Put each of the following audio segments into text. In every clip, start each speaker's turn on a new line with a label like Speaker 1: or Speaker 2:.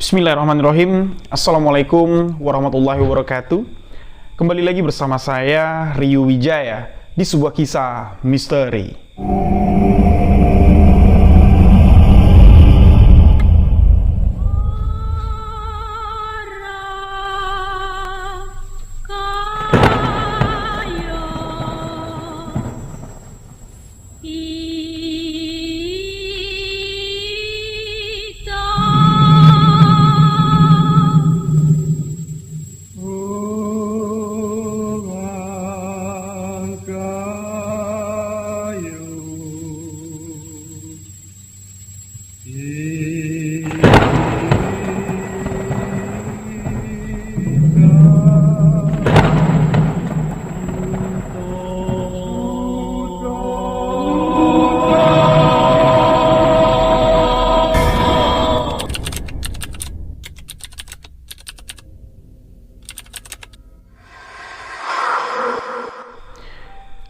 Speaker 1: Bismillahirrahmanirrahim. Assalamualaikum warahmatullahi wabarakatuh. Kembali lagi bersama saya Ryu Wijaya di sebuah kisah misteri.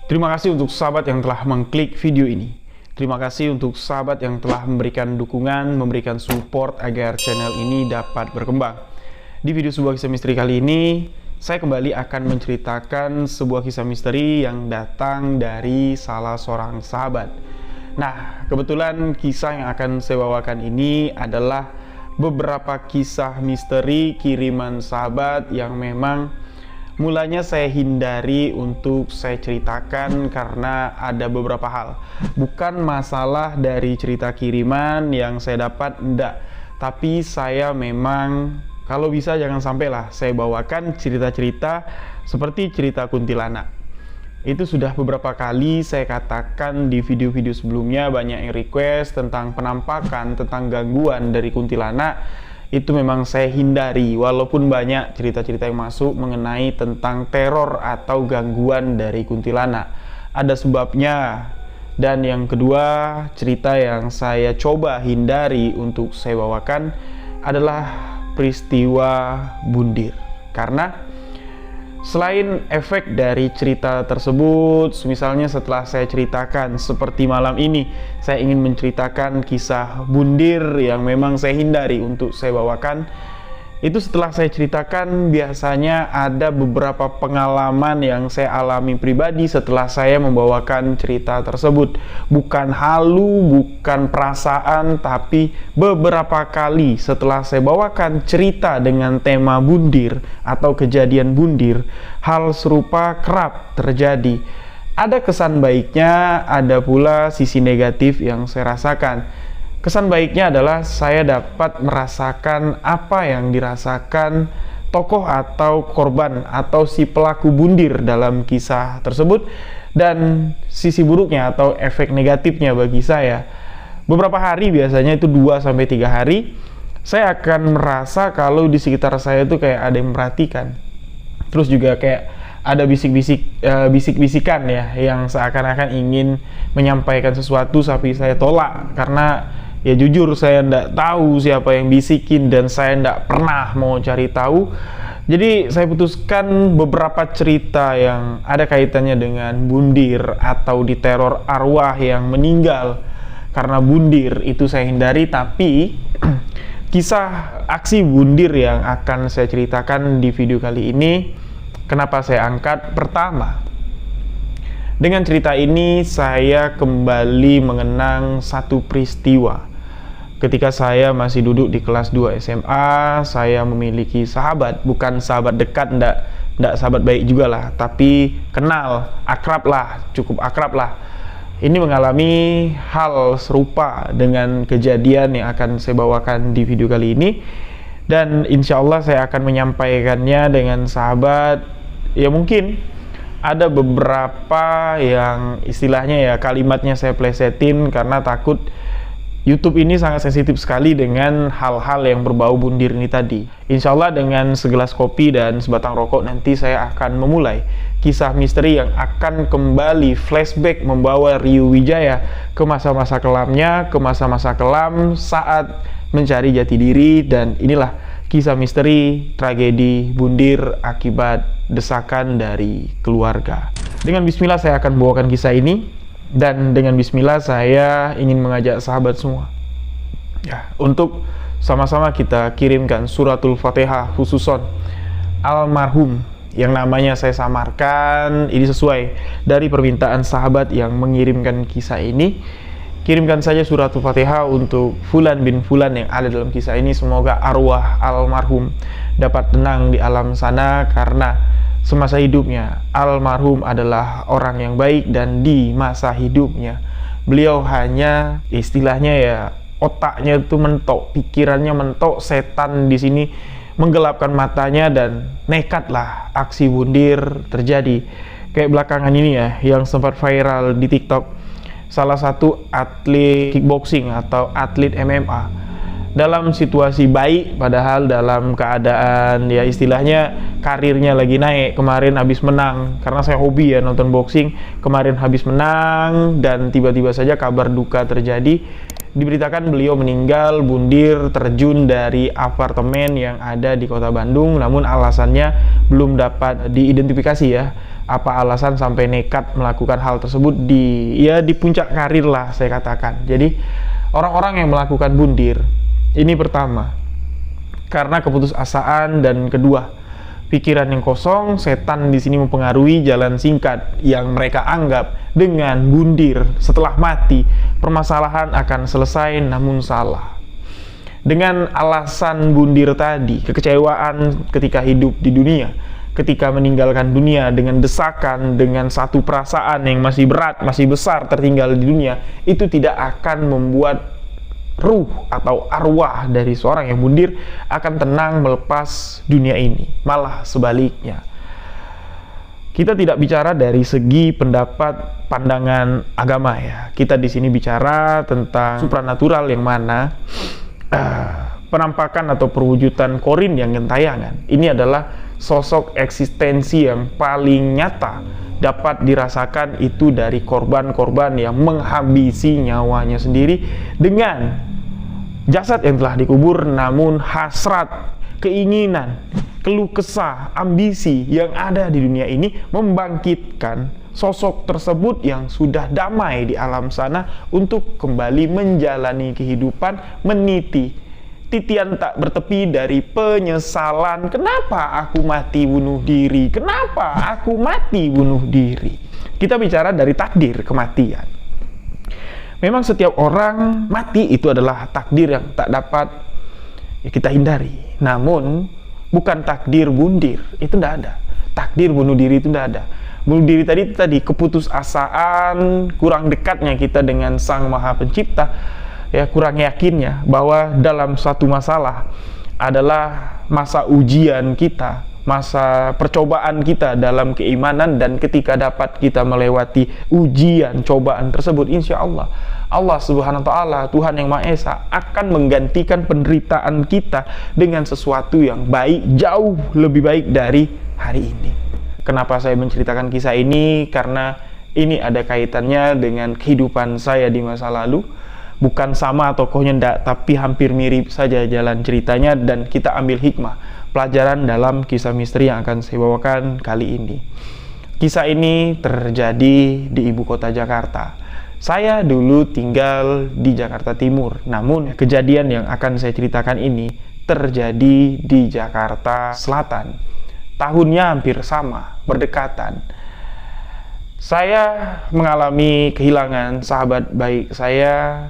Speaker 1: Terima kasih untuk sahabat yang telah mengklik video ini. Terima kasih untuk sahabat yang telah memberikan dukungan, memberikan support agar channel ini dapat berkembang. Di video sebuah kisah misteri kali ini, saya kembali akan menceritakan sebuah kisah misteri yang datang dari salah seorang sahabat. Nah, kebetulan kisah yang akan saya bawakan ini adalah beberapa kisah misteri kiriman sahabat yang memang mulanya saya hindari untuk saya ceritakan karena ada beberapa hal. Bukan masalah dari cerita kiriman yang saya dapat, enggak. Tapi saya memang kalau bisa jangan sampailah saya bawakan cerita-cerita seperti cerita kuntilanak. Itu sudah beberapa kali saya katakan di video-video sebelumnya, banyak yang request tentang penampakan, tentang gangguan dari kuntilanak. Itu memang saya hindari, walaupun banyak cerita-cerita yang masuk mengenai tentang teror atau gangguan dari kuntilanak. Ada sebabnya. Dan yang kedua, cerita yang saya coba hindari untuk saya bawakan adalah peristiwa bundir. Karena selain efek dari cerita tersebut, misalnya setelah saya ceritakan seperti malam ini, saya ingin menceritakan kisah bundir yang memang saya hindari untuk saya bawakan. Itu setelah saya ceritakan, biasanya ada beberapa pengalaman yang saya alami pribadi setelah saya membawakan cerita tersebut. Bukan halu, bukan perasaan, tapi beberapa kali setelah saya bawakan cerita dengan tema bundir atau kejadian bundir, hal serupa kerap terjadi. Ada kesan baiknya, ada pula sisi negatif yang saya rasakan. Kesan baiknya adalah saya dapat merasakan apa yang dirasakan tokoh atau korban atau si pelaku bundir dalam kisah tersebut. Dan sisi buruknya atau efek negatifnya bagi saya, beberapa hari, biasanya itu 2-3 hari, saya akan merasa kalau di sekitar saya itu kayak ada yang memperhatikan. Terus juga kayak ada bisik-bisikan ya, yang seakan-akan ingin menyampaikan sesuatu tapi saya tolak karena ya jujur saya ndak tahu siapa yang bisikin dan saya ndak pernah mau cari tahu. Jadi saya putuskan beberapa cerita yang ada kaitannya dengan bundir atau diteror arwah yang meninggal karena bundir itu saya hindari. Tapi kisah aksi bundir yang akan saya ceritakan di video kali ini, kenapa saya angkat? Pertama, dengan cerita ini saya kembali mengenang satu peristiwa. Ketika saya masih duduk di kelas 2 SMA, saya memiliki sahabat, bukan sahabat dekat, ndak sahabat baik juga lah, tapi kenal, akrab lah, cukup akrab lah. Ini mengalami hal serupa dengan kejadian yang akan saya bawakan di video kali ini. Dan insya Allah saya akan menyampaikannya dengan sahabat. Ya mungkin ada beberapa yang istilahnya ya kalimatnya saya plesetin karena takut YouTube ini sangat sensitif sekali dengan hal-hal yang berbau bundir ini tadi. Insya Allah dengan segelas kopi dan sebatang rokok nanti saya akan memulai kisah misteri yang akan kembali flashback membawa Ryu Wijaya ke masa-masa kelamnya, ke masa-masa kelam saat mencari jati diri. Dan inilah kisah misteri tragedi bundir akibat desakan dari keluarga. Dengan bismillah saya akan bawakan kisah ini. Dan dengan bismillah saya ingin mengajak sahabat semua ya, untuk sama-sama kita kirimkan suratul Fatihah khususon almarhum yang namanya saya samarkan. Ini sesuai dari permintaan sahabat yang mengirimkan kisah ini. Kirimkan saja suratul Fatihah untuk Fulan bin Fulan yang ada dalam kisah ini. Semoga arwah almarhum dapat tenang di alam sana, karena semasa hidupnya almarhum adalah orang yang baik, dan di masa hidupnya beliau hanya istilahnya ya otaknya itu mentok, pikirannya mentok, setan di sini menggelapkan matanya, dan nekatlah aksi bundir terjadi. Kayak belakangan ini ya, yang sempat viral di TikTok, salah satu atlet kickboxing atau atlet MMA dalam situasi baik, padahal dalam keadaan ya istilahnya karirnya lagi naik. Kemarin habis menang, karena saya hobi ya nonton boxing, kemarin habis menang dan tiba-tiba saja kabar duka terjadi. Diberitakan beliau meninggal bundir terjun dari apartemen yang ada di kota Bandung, namun alasannya belum dapat diidentifikasi ya. Apa alasan sampai nekat melakukan hal tersebut di puncak karir lah saya katakan. Jadi orang-orang yang melakukan bundir ini, pertama karena keputusasaan, dan kedua pikiran yang kosong. Setan di sini mempengaruhi jalan singkat yang mereka anggap dengan bundir setelah mati permasalahan akan selesai, namun salah. Dengan alasan bundir tadi, kekecewaan ketika hidup di dunia, ketika meninggalkan dunia dengan desakan, dengan satu perasaan yang masih berat, masih besar tertinggal di dunia, itu tidak akan membuat ruh atau arwah dari seorang yang bundir akan tenang melepas dunia ini. Malah sebaliknya. Kita tidak bicara dari segi pendapat pandangan agama ya. Kita di sini bicara tentang supranatural, yang mana penampakan atau perwujudan korin yang gentayangan ini adalah sosok eksistensi yang paling nyata dapat dirasakan itu dari korban-korban yang menghabisi nyawanya sendiri dengan jasad yang telah dikubur, namun hasrat, keinginan, keluh kesah, ambisi yang ada di dunia ini membangkitkan sosok tersebut yang sudah damai di alam sana untuk kembali menjalani kehidupan, meniti titian tak bertepi dari penyesalan. Kenapa aku mati bunuh diri? Kenapa aku mati bunuh diri? Kita bicara dari takdir kematian. Memang setiap orang mati itu adalah takdir yang tak dapat kita hindari. Namun bukan takdir bundir, itu tidak ada. Takdir bunuh diri itu tidak ada. Bunuh diri tadi keputusasaan, kurang dekatnya kita dengan Sang Maha Pencipta, ya, kurang yakinnya bahwa dalam satu masalah adalah masa ujian kita, masa percobaan kita dalam keimanan, dan ketika dapat kita melewati ujian cobaan tersebut, insya Allah Allah Subhanahu wa Ta'ala, Tuhan yang Maha Esa, akan menggantikan penderitaan kita dengan sesuatu yang baik, jauh lebih baik dari hari ini. Kenapa saya menceritakan kisah ini? Karena ini ada kaitannya dengan kehidupan saya di masa lalu. Bukan sama tokohnya enggak, tapi hampir mirip saja jalan ceritanya, dan kita ambil hikmah, pelajaran dalam kisah misteri yang akan saya bawakan kali ini. Kisah ini terjadi di ibu kota Jakarta. Saya dulu tinggal di Jakarta Timur, namun kejadian yang akan saya ceritakan ini terjadi di Jakarta Selatan. Tahunnya hampir sama, berdekatan. Saya mengalami kehilangan sahabat baik saya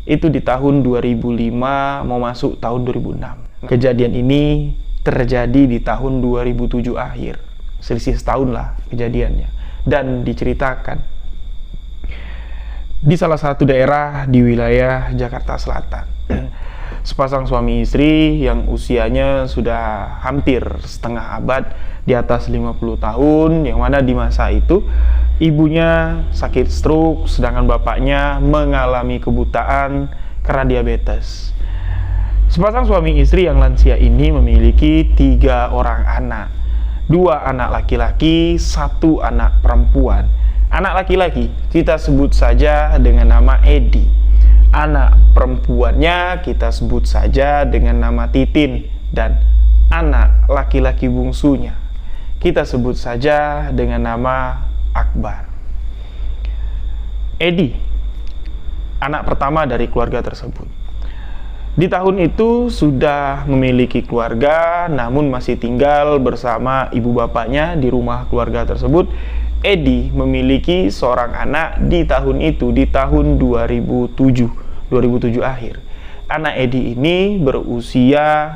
Speaker 1: itu di tahun 2005 mau masuk tahun 2006. Kejadian ini terjadi di tahun 2007 akhir. Selisih setahun lah kejadiannya. Dan diceritakan di salah satu daerah di wilayah Jakarta Selatan. Sepasang suami istri yang usianya sudah hampir setengah abad, di atas 50 tahun, yang mana di masa itu ibunya sakit stroke, sedangkan bapaknya mengalami kebutaan karena diabetes. Sepasang suami istri yang lansia ini memiliki 3 orang anak, 2 anak laki-laki, 1 anak perempuan. Anak laki-laki kita sebut saja dengan nama Edi. Anak perempuannya kita sebut saja dengan nama Titin, dan anak laki-laki bungsunya kita sebut saja dengan nama Akbar. Edi, anak pertama dari keluarga tersebut. Di tahun itu sudah memiliki keluarga, namun masih tinggal bersama ibu bapaknya di rumah keluarga tersebut. Edi memiliki seorang anak di tahun itu, di tahun 2007 akhir. Anak Edi ini berusia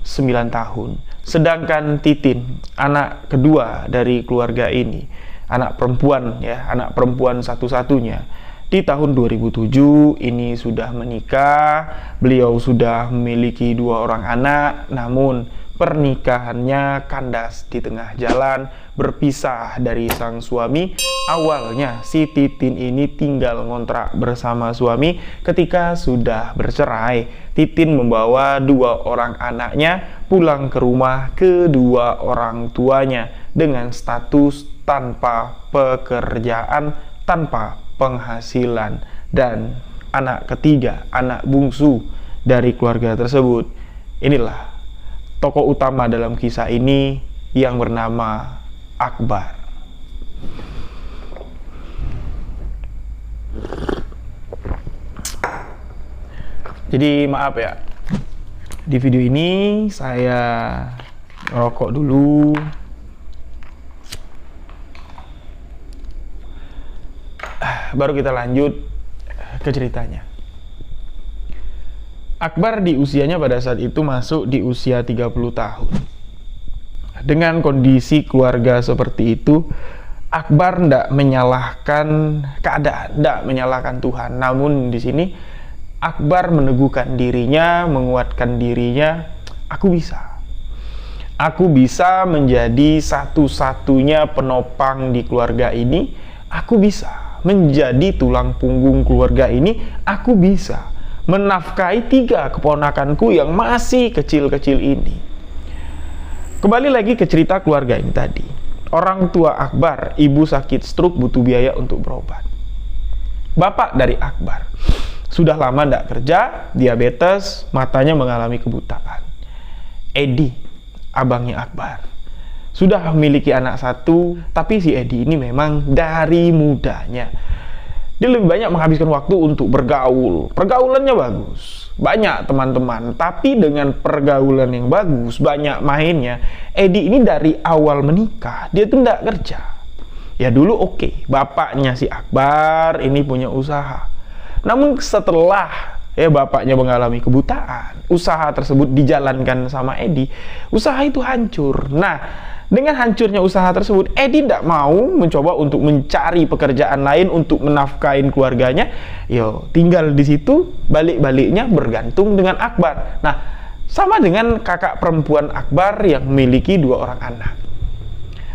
Speaker 1: 9 tahun. Sedangkan Titin, anak kedua dari keluarga ini, anak perempuan ya, anak perempuan satu-satunya. Di tahun 2007 ini sudah menikah, beliau sudah memiliki 2 orang anak, namun pernikahannya kandas di tengah jalan, berpisah dari sang suami. Awalnya si Titin ini tinggal ngontrak bersama suami. Ketika sudah bercerai, Titin membawa 2 orang anaknya pulang ke rumah kedua orang tuanya dengan status tanpa pekerjaan, tanpa penghasilan, dan anak ketiga, anak bungsu dari keluarga tersebut. Inilah tokoh utama dalam kisah ini yang bernama Akbar. Jadi maaf ya, di video ini saya ngerokok dulu. Baru kita lanjut ke ceritanya. Akbar di usianya pada saat itu masuk di usia 30 tahun. Dengan kondisi keluarga seperti itu, Akbar tidak menyalahkan keadaan, tidak menyalahkan Tuhan. Namun di sini Akbar meneguhkan dirinya, menguatkan dirinya, aku bisa. Aku bisa menjadi satu-satunya penopang di keluarga ini. Aku bisa menjadi tulang punggung keluarga ini. Aku bisa menafkahi 3 keponakanku yang masih kecil-kecil ini. Kembali lagi ke cerita keluarga ini tadi. Orang tua Akbar, ibu sakit stroke, butuh biaya untuk berobat. Bapak dari Akbar sudah lama tidak kerja, diabetes, matanya mengalami kebutaan. Edi, abangnya Akbar, sudah memiliki anak 1, tapi si Edi ini memang dari mudanya dia lebih banyak menghabiskan waktu untuk bergaul. Pergaulannya bagus, banyak teman-teman, tapi dengan pergaulan yang bagus, banyak mainnya, Edi ini dari awal menikah dia tuh tidak kerja. Ya dulu oke, bapaknya si Akbar ini punya usaha. Namun setelah bapaknya mengalami kebutaan, usaha tersebut dijalankan sama Edi, usaha itu hancur. Nah, dengan hancurnya usaha tersebut, Edi tidak mau mencoba untuk mencari pekerjaan lain untuk menafkahin keluarganya. Tinggal di situ, balik-baliknya bergantung dengan Akbar. Nah, sama dengan kakak perempuan Akbar yang memiliki 2 orang anak.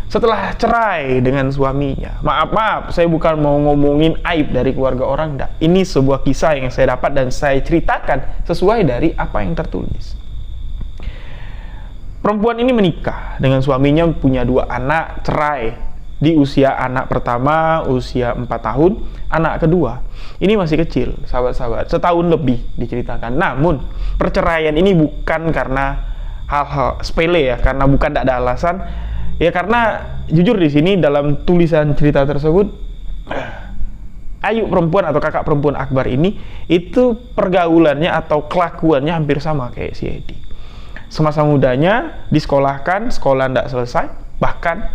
Speaker 1: Setelah cerai dengan suaminya, maaf, saya bukan mau ngomongin aib dari keluarga orang, enggak. Ini sebuah kisah yang saya dapat dan saya ceritakan sesuai dari apa yang tertulis. Perempuan ini menikah dengan suaminya, punya 2 anak, cerai. Di usia anak pertama usia 4 tahun, anak kedua ini masih kecil, sahabat-sahabat, setahun lebih diceritakan. Namun perceraian ini bukan karena hal-hal sepele ya, karena bukan tidak ada alasan ya, karena jujur di sini dalam tulisan cerita tersebut, ayu perempuan atau kakak perempuan Akbar ini itu pergaulannya atau kelakuannya hampir sama kayak si Edi. Semasa mudanya disekolahkan, sekolah tidak selesai, bahkan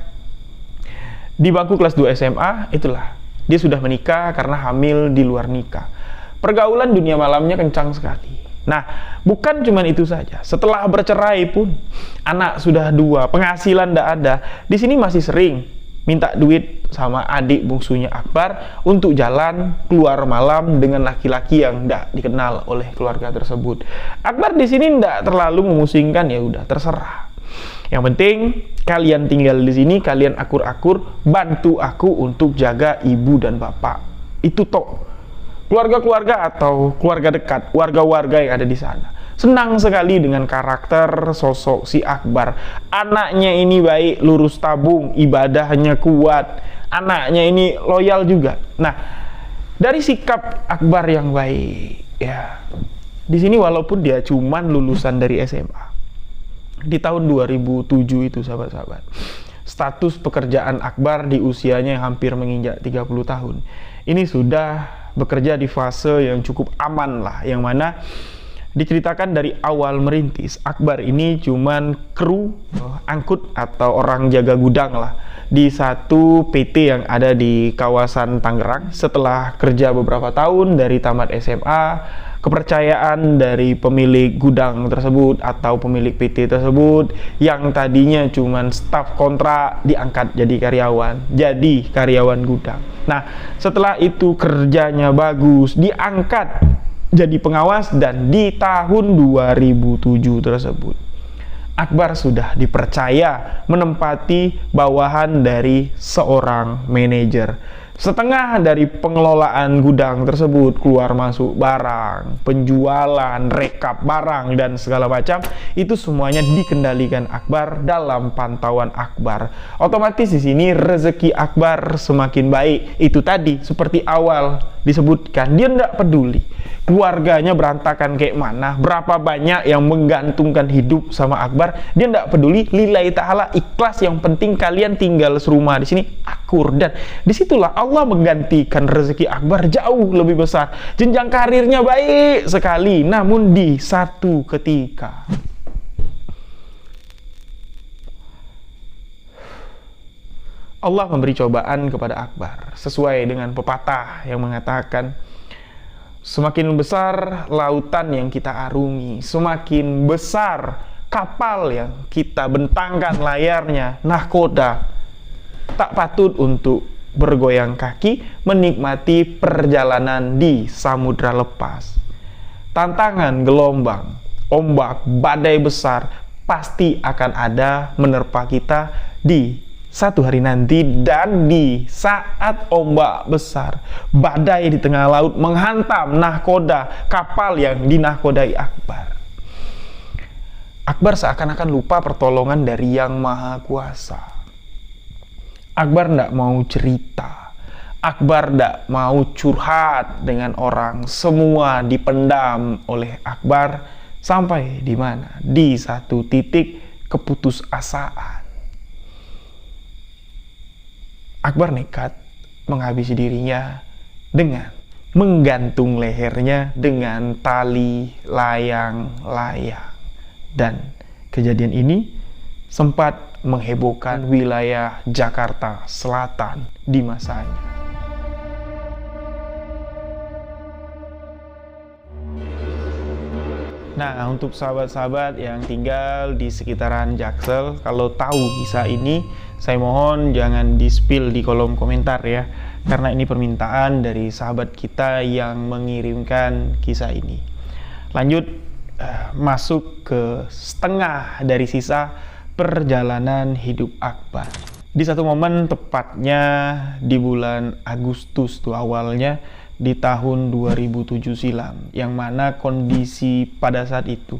Speaker 1: di bangku kelas 2 SMA itulah dia sudah menikah karena hamil di luar nikah. Pergaulan dunia malamnya kencang sekali. Nah, bukan cuma itu saja. Setelah bercerai pun anak sudah 2, penghasilan tidak ada. Di sini masih sering minta duit sama adik bungsunya Akbar untuk jalan keluar malam dengan laki-laki yang tidak dikenal oleh keluarga tersebut. Akbar di sini tidak terlalu memusingkan, ya udah terserah. Yang penting kalian tinggal di sini, kalian akur-akur, bantu aku untuk jaga ibu dan bapak. Itu toh keluarga-keluarga atau keluarga dekat, warga-warga yang ada di sana senang sekali dengan karakter sosok si Akbar. Anaknya ini baik, lurus tabung, ibadahnya kuat, anaknya ini loyal juga. Nah, dari sikap Akbar yang baik, ya, di sini walaupun dia cuman lulusan dari SMA di tahun 2007 itu, sahabat-sahabat, status pekerjaan Akbar di usianya yang hampir menginjak 30 tahun ini sudah bekerja di fase yang cukup aman lah, yang mana Diceritakan dari awal merintis, Akbar ini cuman kru angkut atau orang jaga gudang lah di satu PT yang ada di kawasan Tangerang. Setelah kerja beberapa tahun dari tamat SMA, kepercayaan dari pemilik gudang tersebut atau pemilik PT tersebut yang tadinya cuman staf kontrak diangkat jadi karyawan gudang. Nah, setelah itu kerjanya bagus, diangkat jadi pengawas, dan di tahun 2007 tersebut Akbar sudah dipercaya menempati bawahan dari seorang manajer. Setengah dari pengelolaan gudang tersebut, keluar masuk barang, penjualan, rekap barang, dan segala macam, itu semuanya dikendalikan Akbar dalam pantauan Akbar. Otomatis di sini rezeki Akbar semakin baik. Itu tadi seperti awal disebutkan, dia tidak peduli keluarganya berantakan kayak mana, berapa banyak yang menggantungkan hidup sama Akbar, dia tidak peduli. Lillahi ta'ala, ikhlas, yang penting kalian tinggal serumah di sini akur. Dan disitulah Allah menggantikan rezeki Akbar jauh lebih besar. Jenjang karirnya baik sekali. Namun di satu ketika Allah memberi cobaan kepada Akbar, sesuai dengan pepatah yang mengatakan, semakin besar lautan yang kita arungi, semakin besar kapal yang kita bentangkan layarnya, nahkoda, tak patut untuk bergoyang kaki menikmati perjalanan di samudra lepas. Tantangan, gelombang, ombak, badai besar pasti akan ada menerpa kita di satu hari nanti. Dan di saat ombak besar, badai di tengah laut menghantam nahkoda, kapal yang dinahkodai Akbar, Akbar seakan-akan lupa pertolongan dari Yang Maha Kuasa. Akbar tidak mau cerita, Akbar tidak mau curhat dengan orang, semua dipendam oleh Akbar. Sampai di mana? Di satu titik keputusasaan, Akbar nekat menghabisi dirinya dengan menggantung lehernya dengan tali layang-layang. Dan kejadian ini sempat menghebohkan wilayah Jakarta Selatan di masanya. Nah, untuk sahabat-sahabat yang tinggal di sekitaran Jaksel, kalau tahu kisah ini, saya mohon jangan di-spill di kolom komentar ya, karena ini permintaan dari sahabat kita yang mengirimkan kisah ini. Lanjut, masuk ke setengah dari sisa perjalanan hidup Akbar. Di satu momen, tepatnya di bulan Agustus tuh awalnya, di tahun 2007 silam, yang mana kondisi pada saat itu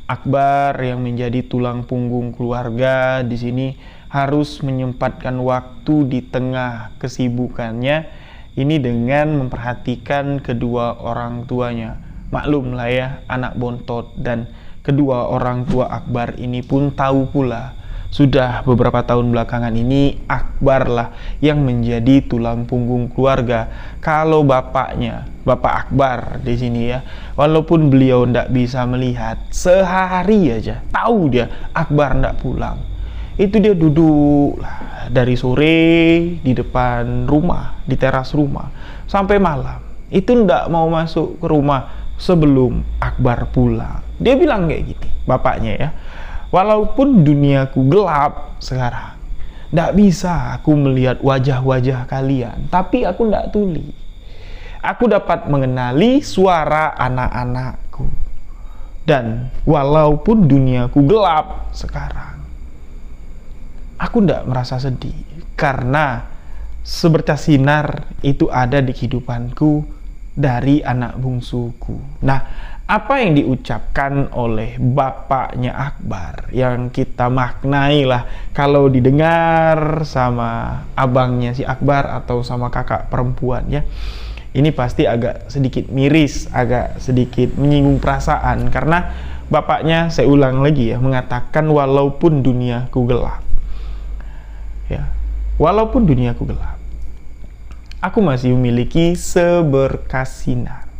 Speaker 1: Akbar yang menjadi tulang punggung keluarga di sini harus menyempatkan waktu di tengah kesibukannya ini dengan memperhatikan kedua orang tuanya. Maklum lah ya, anak bontot, dan kedua orang tua Akbar ini pun tahu pula sudah beberapa tahun belakangan ini Akbar lah yang menjadi tulang punggung keluarga. Kalau bapaknya, Bapak Akbar di sini ya, walaupun beliau tidak bisa melihat, sehari aja tahu dia Akbar tidak pulang, itu dia duduk lah dari sore di depan rumah, di teras rumah, sampai malam. Itu tidak mau masuk ke rumah sebelum Akbar pulang. Dia bilang kayak gitu, bapaknya ya, walaupun duniaku gelap sekarang, tidak bisa aku melihat wajah-wajah kalian, tapi aku tidak tuli. Aku dapat mengenali suara anak-anakku. Dan walaupun duniaku gelap sekarang, aku tidak merasa sedih, karena sebercas sinar itu ada di kehidupanku dari anak bungsuku. Nah, apa yang diucapkan oleh bapaknya Akbar yang kita maknai lah kalau didengar sama abangnya si Akbar atau sama kakak perempuannya, ini pasti agak sedikit miris, agak sedikit menyinggung perasaan, karena bapaknya, saya ulang lagi ya, mengatakan walaupun duniaku gelap ya, walaupun duniaku gelap, aku masih memiliki seberkas sinar.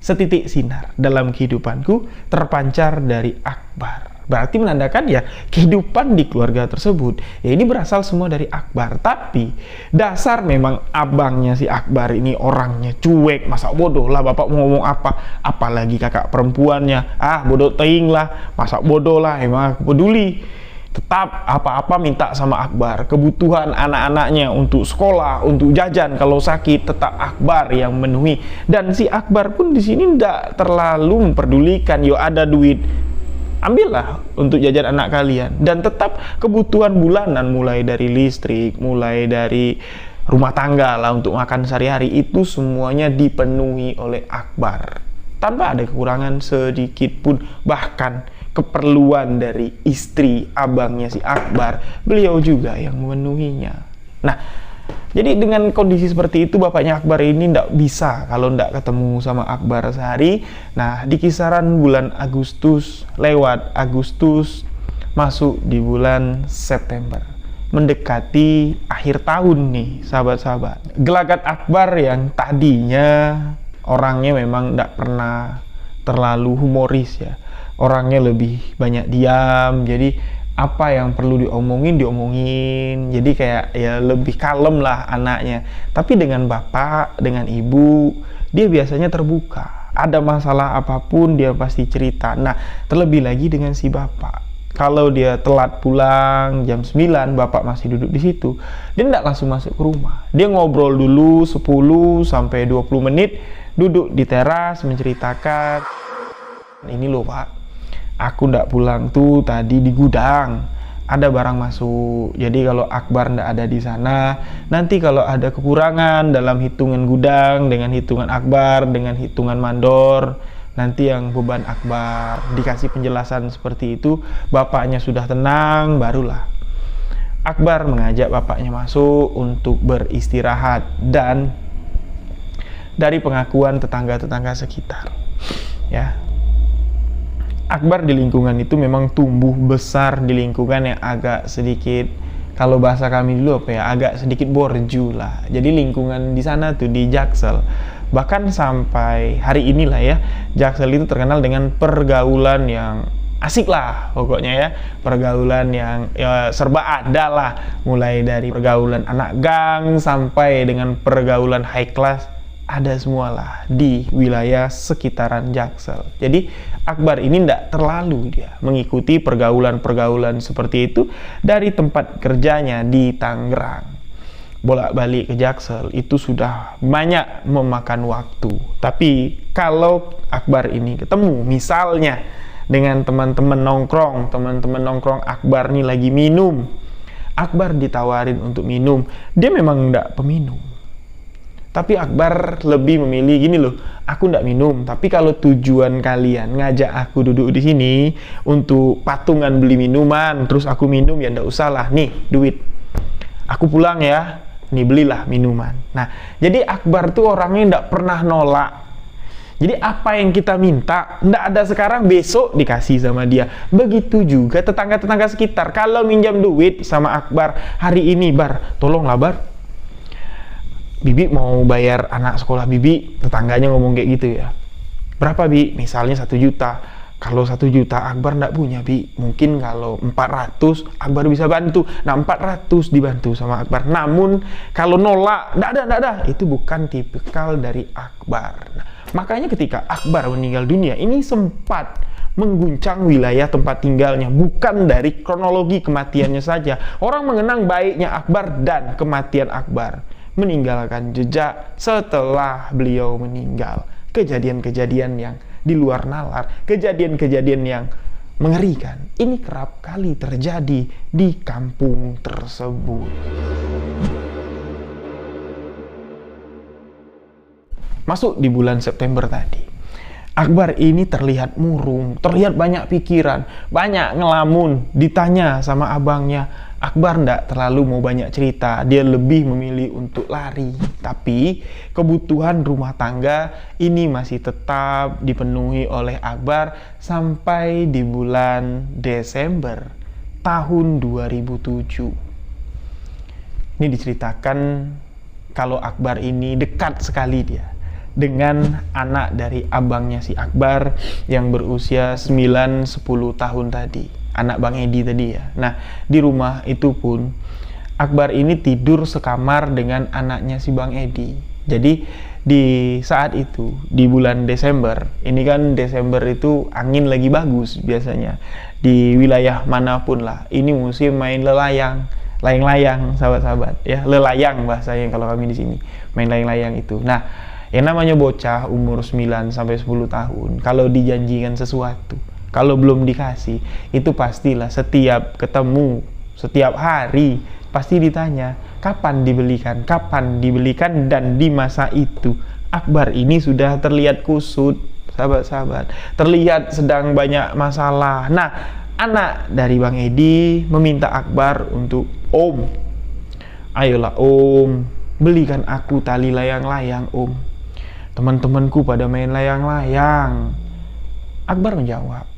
Speaker 1: setitik sinar dalam kehidupanku terpancar dari Akbar. Berarti menandakan ya kehidupan di keluarga tersebut ya ini berasal semua dari Akbar. Tapi dasar memang abangnya si Akbar ini orangnya cuek, masa bodoh lah bapak mau ngomong apa, apalagi kakak perempuannya, bodoh teing lah, masa bodoh lah, emang aku peduli. Tetap apa-apa minta sama Akbar. Kebutuhan anak-anaknya untuk sekolah, untuk jajan, kalau sakit tetap Akbar yang memenuhi. Dan si Akbar pun di sini tidak terlalu memperdulikan, yo ada duit, ambillah untuk jajan anak kalian. Dan tetap kebutuhan bulanan mulai dari listrik, mulai dari rumah tangga lah untuk makan sehari-hari itu semuanya dipenuhi oleh Akbar tanpa ada kekurangan sedikit pun. Bahkan keperluan dari istri abangnya si Akbar, beliau juga yang memenuhinya. Nah, jadi dengan kondisi seperti itu bapaknya Akbar ini tidak bisa kalau tidak ketemu sama Akbar sehari. Nah, di kisaran bulan Agustus, lewat Agustus masuk di bulan September, mendekati akhir tahun nih sahabat-sahabat. Gelagat Akbar yang tadinya orangnya memang tidak pernah terlalu humoris ya, orangnya lebih banyak diam, jadi apa yang perlu diomongin, jadi kayak ya lebih kalem lah anaknya. Tapi dengan bapak, dengan ibu, dia biasanya terbuka, ada masalah apapun dia pasti cerita. Nah, terlebih lagi dengan si bapak, kalau dia telat pulang jam 9, bapak masih duduk di situ, dia tidak langsung masuk ke rumah, dia ngobrol dulu 10 sampai 20 menit, duduk di teras menceritakan, ini loh pak, aku ndak pulang tuh tadi di gudang ada barang masuk, jadi kalau Akbar ndak ada di sana, nanti kalau ada kekurangan dalam hitungan gudang dengan hitungan Akbar dengan hitungan mandor, nanti yang beban Akbar. Dikasih penjelasan seperti itu, bapaknya sudah tenang, barulah Akbar mengajak bapaknya masuk untuk beristirahat. Dan dari pengakuan tetangga-tetangga sekitar ya, Akbar di lingkungan itu memang tumbuh besar di lingkungan yang agak sedikit, kalau bahasa kami dulu apa ya, agak sedikit borju lah. Jadi lingkungan di sana tuh di Jaksel, bahkan sampai hari inilah ya, Jaksel itu terkenal dengan pergaulan yang asik lah pokoknya ya, pergaulan yang ya, serba ada lah, mulai dari pergaulan anak gang sampai dengan pergaulan high class, ada semualah di wilayah sekitaran Jaksel. Jadi Akbar ini tidak terlalu dia mengikuti pergaulan-pergaulan seperti itu dari tempat kerjanya di Tangerang. Bolak-balik ke Jaksel itu sudah banyak memakan waktu. Tapi kalau Akbar ini ketemu misalnya dengan teman-teman nongkrong Akbar nih lagi minum, Akbar ditawarin untuk minum, dia memang tidak peminum. Tapi Akbar lebih memilih gini loh, aku ndak minum, tapi kalau tujuan kalian ngajak aku duduk di sini untuk patungan beli minuman, terus aku minum, ya ndak usah lah, nih duit, aku pulang ya, nih belilah minuman. Nah, jadi Akbar tuh orangnya ndak pernah nolak. Jadi apa yang kita minta, ndak ada sekarang, besok dikasih sama dia. Begitu juga tetangga-tetangga sekitar, kalau minjam duit sama Akbar, hari ini Bar, tolonglah Bar, Bibi mau bayar anak sekolah Bibi, tetangganya ngomong kayak gitu ya. Berapa Bi? Misalnya 1 juta. Kalau 1 juta Akbar ndak punya Bi. Mungkin kalau 400 Akbar bisa bantu. Nah 400 dibantu sama Akbar. Namun kalau nolak, ndak ada. Itu bukan tipikal dari Akbar. Nah, makanya ketika Akbar meninggal dunia, ini sempat mengguncang wilayah tempat tinggalnya. Bukan dari kronologi kematiannya saja. Orang mengenang baiknya Akbar dan kematian Akbar, meninggalkan jejak setelah beliau meninggal. Kejadian-kejadian yang di luar nalar, kejadian-kejadian yang mengerikan, ini kerap kali terjadi di kampung tersebut. Masuk di bulan September tadi, Akbar ini terlihat murung, terlihat banyak pikiran, banyak ngelamun. Ditanya sama abangnya, Akbar ndak terlalu mau banyak cerita, dia lebih memilih untuk lari. Tapi kebutuhan rumah tangga ini masih tetap dipenuhi oleh Akbar sampai di bulan Desember tahun 2007. Ini diceritakan kalau Akbar ini dekat sekali dia dengan anak dari abangnya si Akbar yang berusia 9-10 tahun tadi, anak Bang Edi tadi ya. Nah, di rumah itu pun Akbar ini tidur sekamar dengan anaknya si Bang Edi. Jadi di saat itu, di bulan Desember, ini kan Desember itu angin lagi bagus biasanya di wilayah manapun lah. Ini musim main layang-layang sahabat-sahabat ya, lelayang bahasanya kalau kami di sini, main layang-layang itu. Nah, yang namanya bocah umur 9-10 tahun, kalau dijanjikan sesuatu, kalau belum dikasih, itu pastilah setiap ketemu, setiap hari pasti ditanya, kapan dibelikan, dan di masa itu Akbar ini sudah terlihat kusut, sahabat-sahabat, terlihat sedang banyak masalah. Nah, anak dari Bang Edi meminta Akbar untuk, "Om, ayolah Om, belikan aku tali layang-layang Om. Teman-temanku pada main layang-layang." Akbar menjawab,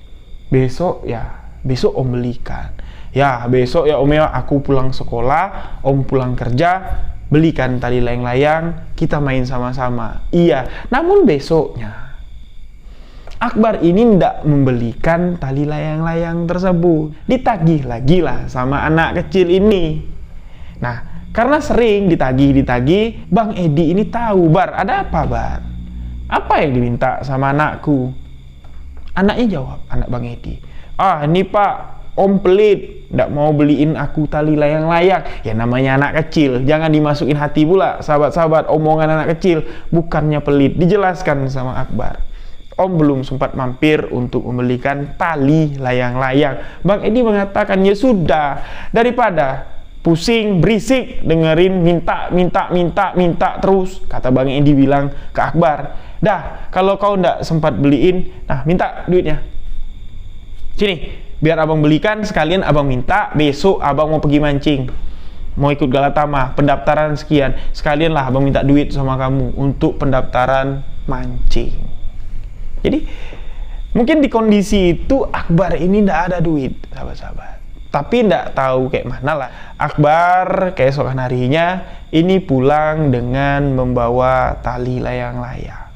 Speaker 1: besok Om belikan. Ya, besok ya Om ya, aku pulang sekolah, Om pulang kerja, belikan tali layang-layang, kita main sama-sama. Iya, namun besoknya Akbar ini tidak membelikan tali layang-layang tersebut. Ditagih lagi lah sama anak kecil ini. Nah, karena sering ditagih, Bang Edi ini tahu, "Bar, ada apa Bar? Apa yang diminta sama anakku?" Anaknya jawab, anak Bang Edi, "Ah, ini Pak, Om pelit, tidak mau beliin aku tali layang-layang." Ya namanya anak kecil, jangan dimasukin hati pula sahabat-sahabat omongan anak kecil, bukannya pelit. Dijelaskan sama Akbar, "Om belum sempat mampir untuk membelikan tali layang-layang." Bang Edi mengatakan, "Ya sudah, daripada pusing berisik dengerin minta terus," kata Bang Edi bilang ke Akbar, "Dah, kalau kau ndak sempat beliin, nah minta duitnya. Sini, biar abang belikan, sekalian abang minta, besok abang mau pergi mancing, mau ikut Galatama, pendaftaran sekian, sekalian lah abang minta duit sama kamu untuk pendaftaran mancing." Jadi mungkin di kondisi itu Akbar ini ndak ada duit, sahabat-sahabat, tapi ndak tahu kayak mana lah. Akbar keesokan harinya ini pulang dengan membawa tali layang-layang.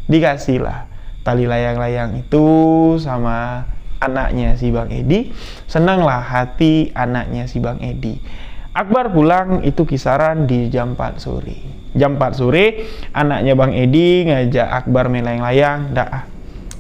Speaker 1: Dikasihlah tali layang-layang itu sama anaknya si Bang Edi. Senanglah hati anaknya si Bang Edi. Akbar pulang itu kisaran di jam 4 sore. Jam 4 sore anaknya Bang Edi ngajak Akbar main layang-layang. "Dah,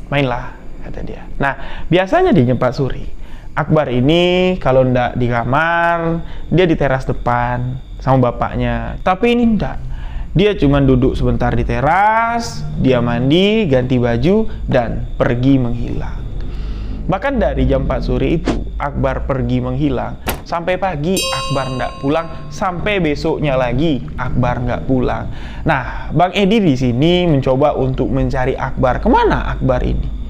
Speaker 1: mainlah," kata dia. Nah, biasanya di jam 4 sore Akbar ini kalau ndak di kamar, dia di teras depan sama bapaknya. Tapi ini ndak. Dia cuma duduk sebentar di teras, dia mandi, ganti baju, dan pergi menghilang. Bahkan dari jam 4 sore itu Akbar pergi menghilang sampai pagi Akbar nggak pulang, sampai besoknya lagi Akbar nggak pulang. Nah, Bang Edi di sini mencoba untuk mencari Akbar. Kemana Akbar ini?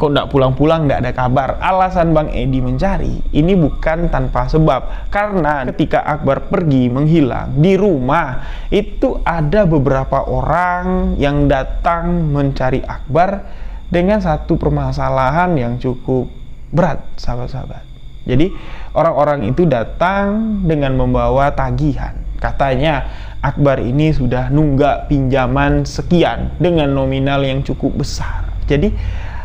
Speaker 1: Kok nggak pulang-pulang, nggak ada kabar? Alasan Bang Edi mencari ini bukan tanpa sebab, karena ketika Akbar pergi menghilang di rumah itu ada beberapa orang yang datang mencari Akbar dengan satu permasalahan yang cukup berat, sahabat-sahabat. Jadi orang-orang itu datang dengan membawa tagihan. Katanya Akbar ini sudah nunggak pinjaman sekian dengan nominal yang cukup besar. Jadi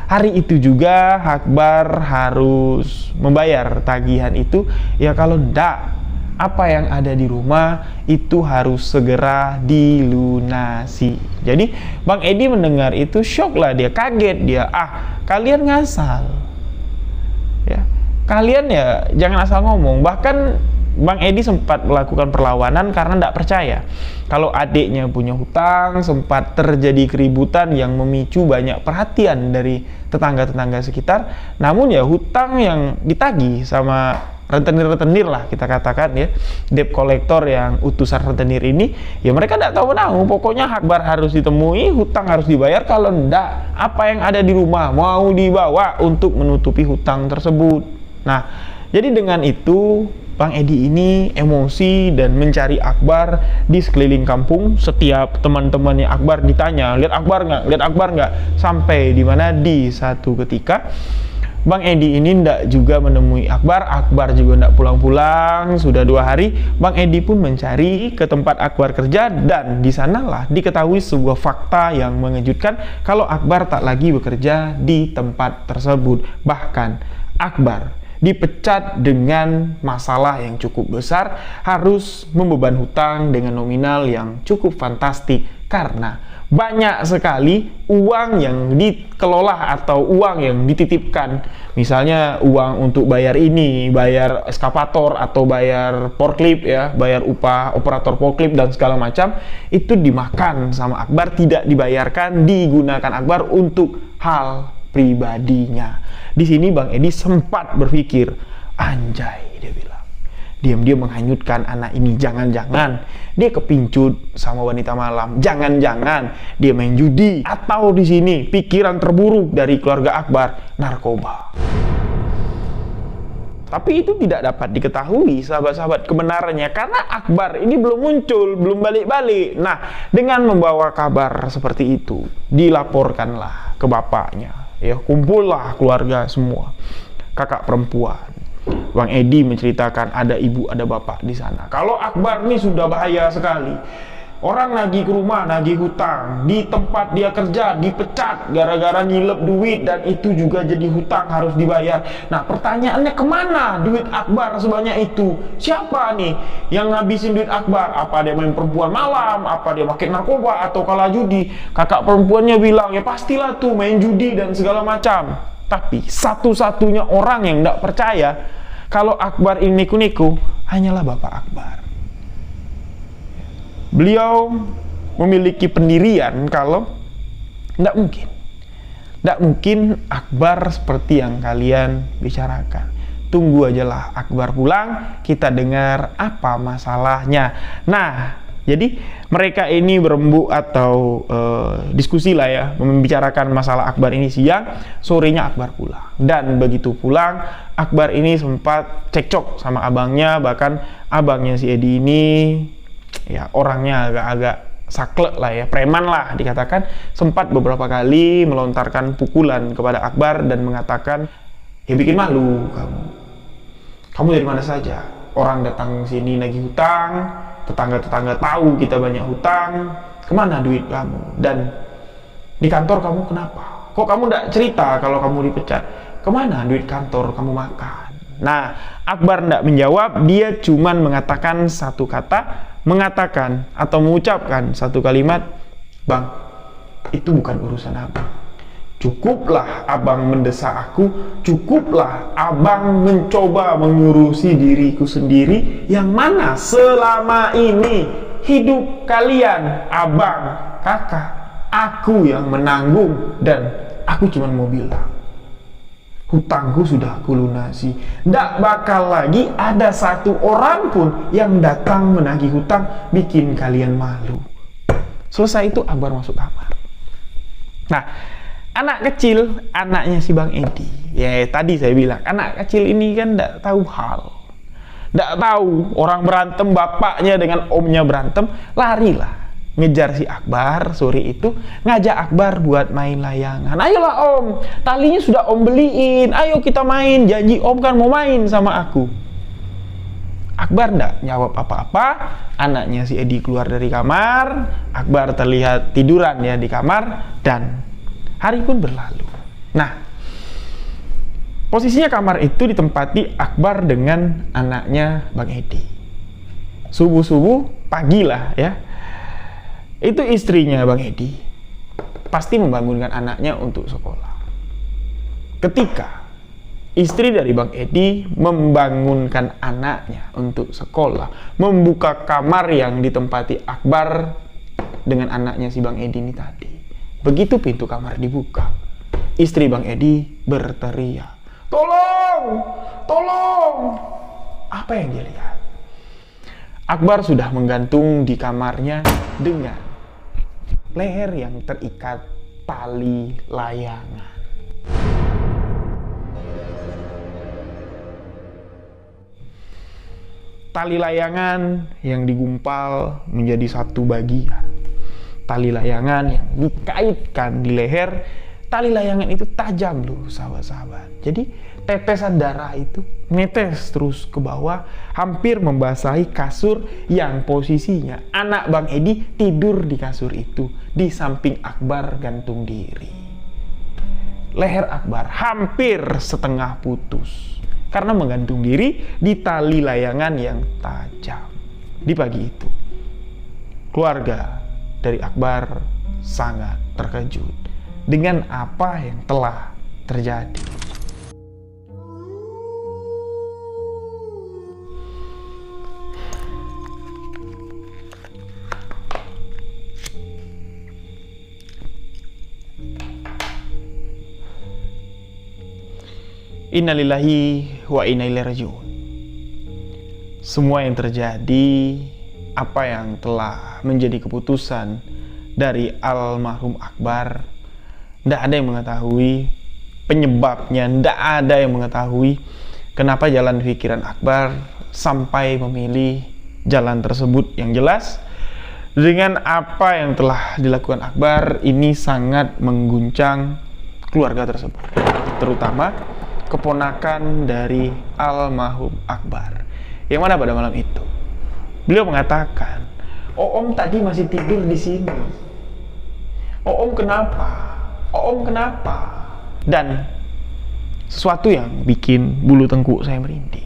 Speaker 1: hari itu juga Akbar harus membayar tagihan itu. Ya kalau ndak, apa yang ada di rumah itu harus segera dilunasi. Jadi Bang Edi mendengar itu shock lah, dia kaget, dia, kalian ngasal ya, kalian ya jangan asal ngomong. Bahkan Bang Edi sempat melakukan perlawanan karena tidak percaya kalau adiknya punya hutang. Sempat terjadi keributan yang memicu banyak perhatian dari tetangga-tetangga sekitar. Namun ya hutang yang ditagih sama rentenir-rentenir lah kita katakan ya, debt collector yang utusan rentenir ini, ya mereka tidak tahu menahu. Pokoknya Akbar harus ditemui, hutang harus dibayar. Kalau ndak, apa yang ada di rumah mau dibawa untuk menutupi hutang tersebut. Nah, jadi dengan itu Bang Edi ini emosi dan mencari Akbar di sekeliling kampung. Setiap teman-temannya Akbar ditanya, "Lihat Akbar nggak? Lihat Akbar nggak?" Sampai dimana di satu ketika Bang Edi ini ndak juga menemui Akbar. Akbar juga ndak pulang-pulang. Sudah 2 hari, Bang Edi pun mencari ke tempat Akbar kerja, dan di sanalah diketahui sebuah fakta yang mengejutkan kalau Akbar tak lagi bekerja di tempat tersebut. Bahkan Akbar dipecat dengan masalah yang cukup besar, harus membeban hutang dengan nominal yang cukup fantastik karena banyak sekali uang yang dikelola atau uang yang dititipkan. Misalnya uang untuk bayar ini, bayar eskavator atau bayar forklift ya, bayar upah operator forklift dan segala macam, itu dimakan sama Akbar, tidak dibayarkan, digunakan Akbar untuk hal pribadinya. Di sini Bang Edi sempat berpikir, anjay, dia bilang, diam-diam menghanyutkan anak ini. Jangan-jangan dia kepincut sama wanita malam, jangan-jangan dia main judi, atau di sini pikiran terburuk dari keluarga Akbar, narkoba. Tapi itu tidak dapat diketahui sahabat-sahabat kebenarannya karena Akbar ini belum muncul, belum balik-balik. Nah, dengan membawa kabar seperti itu, dilaporkanlah ke bapaknya. Ya, kumpullah keluarga semua, kakak perempuan. Bang Edi menceritakan ada ibu, ada bapak di sana. Kalau Akbar ini sudah bahaya sekali. Orang nagih ke rumah, nagih hutang. Di tempat dia kerja, dipecat gara-gara nyilep duit, dan itu juga jadi hutang, harus dibayar. Nah, pertanyaannya, kemana duit Akbar sebanyak itu? Siapa nih yang ngabisin duit Akbar? Apa dia main perempuan malam? Apa dia pakai narkoba atau kalah judi? Kakak perempuannya bilang, ya pastilah tuh main judi dan segala macam. Tapi satu-satunya orang yang tidak percaya kalau Akbar ini niku-niku hanyalah bapak Akbar. Beliau memiliki pendirian kalau tidak mungkin Akbar seperti yang kalian bicarakan. Tunggu ajalah Akbar pulang, kita dengar apa masalahnya. Nah, jadi mereka ini berembuk atau diskusi lah ya, membicarakan masalah Akbar ini siang. Sorenya Akbar pulang, dan begitu pulang Akbar ini sempat cekcok sama abangnya. Bahkan abangnya si Edi ini ya orangnya agak-agak saklek lah ya, preman lah dikatakan. Sempat beberapa kali melontarkan pukulan kepada Akbar dan mengatakan, ya bikin malu kamu dari mana saja, orang datang sini nagih hutang, tetangga-tetangga tahu kita banyak hutang, kemana duit kamu? Dan di kantor kamu kenapa? Kok kamu tidak cerita kalau kamu dipecat? Kemana duit kantor kamu makan? Nah, Akbar tidak menjawab, dia cuman mengatakan satu kata, mengatakan atau mengucapkan satu kalimat, Bang, itu bukan urusan abang. Cukuplah abang mendesak aku, cukuplah abang mencoba mengurusi diriku sendiri, yang mana selama ini hidup kalian, abang, kakak, aku yang menanggung, dan aku cuma mau bilang, hutangku sudah aku lunasi. Tidak bakal lagi ada satu orang pun yang datang menagih hutang bikin kalian malu. Selesai itu Akbar masuk kamar. Nah, anak kecil, anaknya si Bang Edi, ya tadi saya bilang, anak kecil ini kan tidak tahu hal, tidak tahu orang berantem, bapaknya dengan omnya berantem, larilah ngejar si Akbar sore itu, ngajak Akbar buat main layangan. Ayolah om, talinya sudah om beliin, ayo kita main, janji om kan mau main sama aku. Akbar ndak jawab apa-apa. Anaknya si Edi keluar dari kamar, Akbar terlihat tiduran ya di kamar, dan hari pun berlalu. Nah, posisinya kamar itu ditempati Akbar dengan anaknya Bang Edi. Subuh-subuh, pagi lah ya, itu istrinya Bang Edi pasti membangunkan anaknya untuk sekolah. Ketika istri dari Bang Edi membangunkan anaknya untuk sekolah, membuka kamar yang ditempati Akbar dengan anaknya si Bang Edi ini tadi, begitu pintu kamar dibuka, istri Bang Edi berteriak, "Tolong! Tolong!" Apa yang dia lihat? Akbar sudah menggantung di kamarnya dengan leher yang terikat tali layangan. Tali layangan yang digumpal menjadi satu bagian. Tali layangan yang dikaitkan di leher tali layangan itu tajam loh sahabat-sahabat. Jadi tetesan darah itu netes terus ke bawah, hampir membasahi kasur yang posisinya anak Bang Edi tidur di kasur itu, di samping Akbar gantung diri. Leher Akbar hampir setengah putus karena menggantung diri di tali layangan yang tajam. Di pagi itu, keluarga dari Akbar sangat terkejut dengan apa yang telah terjadi. Innalillahi wa inna ilaihi raji'un. Semua yang terjadi, apa yang telah menjadi keputusan dari almarhum Akbar, tidak ada yang mengetahui penyebabnya, tidak ada yang mengetahui kenapa jalan pikiran Akbar sampai memilih jalan tersebut. Yang jelas, dengan apa yang telah dilakukan Akbar, ini sangat mengguncang keluarga tersebut, terutama keponakan dari almarhum Akbar. Yang mana pada malam itu beliau mengatakan, "Om tadi masih tidur di sini. Om kenapa? Om kenapa?" Dan sesuatu yang bikin bulu tengkuk saya merinding.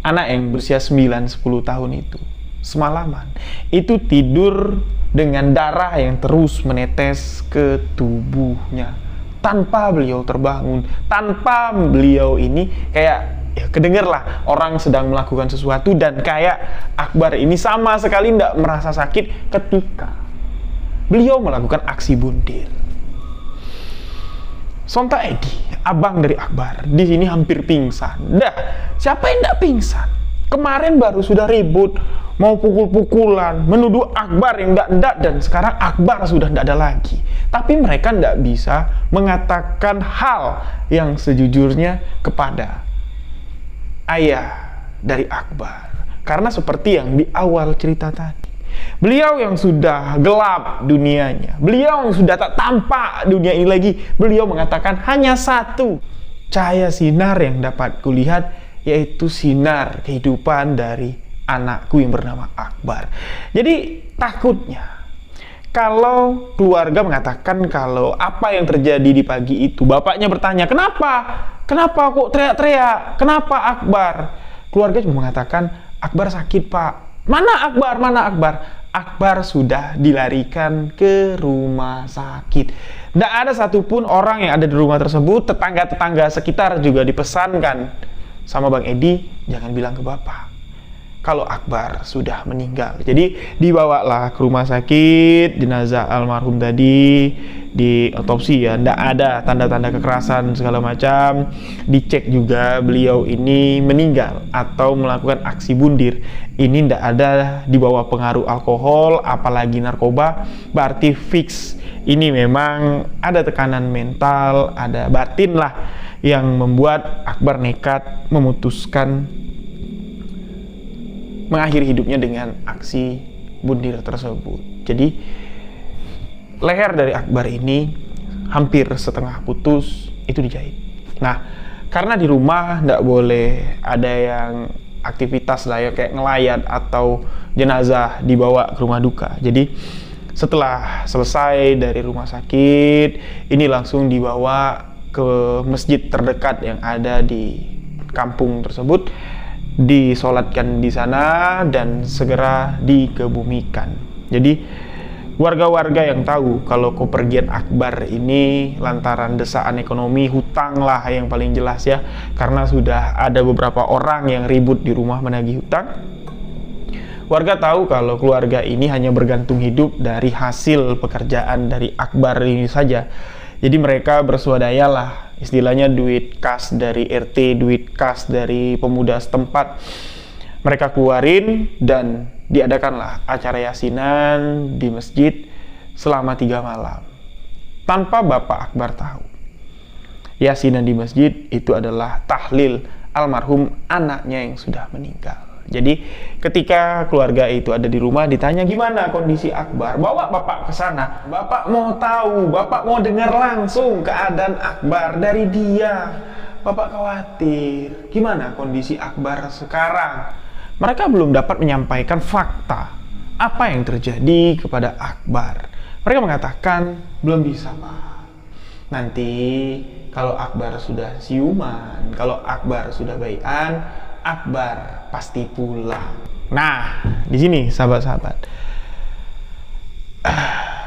Speaker 1: Anak yang berusia 9-10 tahun itu semalaman itu tidur dengan darah yang terus menetes ke tubuhnya tanpa beliau terbangun, tanpa beliau ini kayak ya kedengerlah orang sedang melakukan sesuatu, dan kayak Akbar ini sama sekali tidak merasa sakit ketika beliau melakukan aksi bundir. Sontak Edi, abang dari Akbar, di sini hampir pingsan. Dah, siapa yang tidak pingsan? Kemarin baru sudah ribut, mau pukul-pukulan, menuduh Akbar yang tidak, dan sekarang Akbar sudah tidak ada lagi. Tapi mereka tidak bisa mengatakan hal yang sejujurnya kepada ayah dari Akbar. Karena seperti yang di awal cerita tadi, beliau yang sudah gelap dunianya, beliau yang sudah tak tampak dunia ini lagi, beliau mengatakan hanya satu cahaya sinar yang dapat kulihat, yaitu sinar kehidupan dari anakku yang bernama Akbar. Jadi takutnya kalau keluarga mengatakan kalau apa yang terjadi di pagi itu, bapaknya bertanya, kenapa? Kenapa kok teriak-teriak? Kenapa Akbar? Keluarga cuma mengatakan, Akbar sakit pak. Mana Akbar? Mana Akbar? Akbar sudah dilarikan ke rumah sakit. Tidak ada satupun orang yang ada di rumah tersebut, tetangga-tetangga sekitar juga dipesankan sama Bang Edi, jangan bilang ke bapak kalau Akbar sudah meninggal. Jadi dibawalah ke rumah sakit, jenazah almarhum tadi di otopsi ya, tidak ada tanda-tanda kekerasan segala macam. Dicek juga beliau ini meninggal atau melakukan aksi bundir. Ini tidak ada di bawah pengaruh alkohol, apalagi narkoba. Berarti fix ini memang ada tekanan mental, ada batin lah yang membuat Akbar nekat memutuskan mengakhiri hidupnya dengan aksi bundir tersebut. Jadi leher dari Akbar ini hampir setengah putus, itu dijahit. Nah, karena di rumah tidak boleh ada yang aktivitas lah ya, kayak ngelayat atau jenazah dibawa ke rumah duka. Jadi setelah selesai dari rumah sakit, ini langsung dibawa ke masjid terdekat yang ada di kampung tersebut, disolatkan di sana dan segera dikebumikan. Jadi warga-warga yang tahu kalau kepergian Akbar ini lantaran desaan ekonomi, hutang lah yang paling jelas ya, karena sudah ada beberapa orang yang ribut di rumah menagih hutang. Warga tahu kalau keluarga ini hanya bergantung hidup dari hasil pekerjaan dari Akbar ini saja. Jadi mereka bersuadaya lah, istilahnya duit kas dari RT, duit kas dari pemuda setempat, mereka keluarin dan diadakanlah acara yasinan di masjid selama 3 malam tanpa Bapak Akbar tahu. Yasinan di masjid itu adalah tahlil almarhum anaknya yang sudah meninggal. Jadi ketika keluarga itu ada di rumah ditanya gimana kondisi Akbar, bawa bapak ke sana. Bapak mau tahu, bapak mau dengar langsung keadaan Akbar dari dia. Bapak khawatir, gimana kondisi Akbar sekarang? Mereka belum dapat menyampaikan fakta apa yang terjadi kepada Akbar. Mereka mengatakan belum bisa, Pak. Nanti kalau Akbar sudah siuman, kalau Akbar sudah baikan, Akbar pasti pulang. Nah, di sini sahabat-sahabat,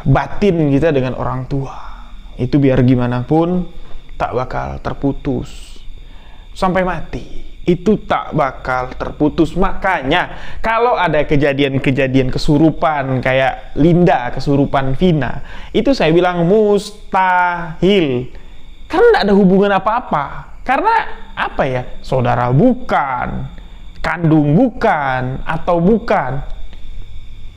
Speaker 1: batin kita dengan orang tua itu biar gimana pun tak bakal terputus sampai mati. Itu tak bakal terputus. Makanya kalau ada kejadian-kejadian kesurupan kayak Linda kesurupan Vina, itu saya bilang mustahil. Karena tidak ada hubungan apa-apa. Karena apa ya? Saudara bukan, kandung bukan, atau bukan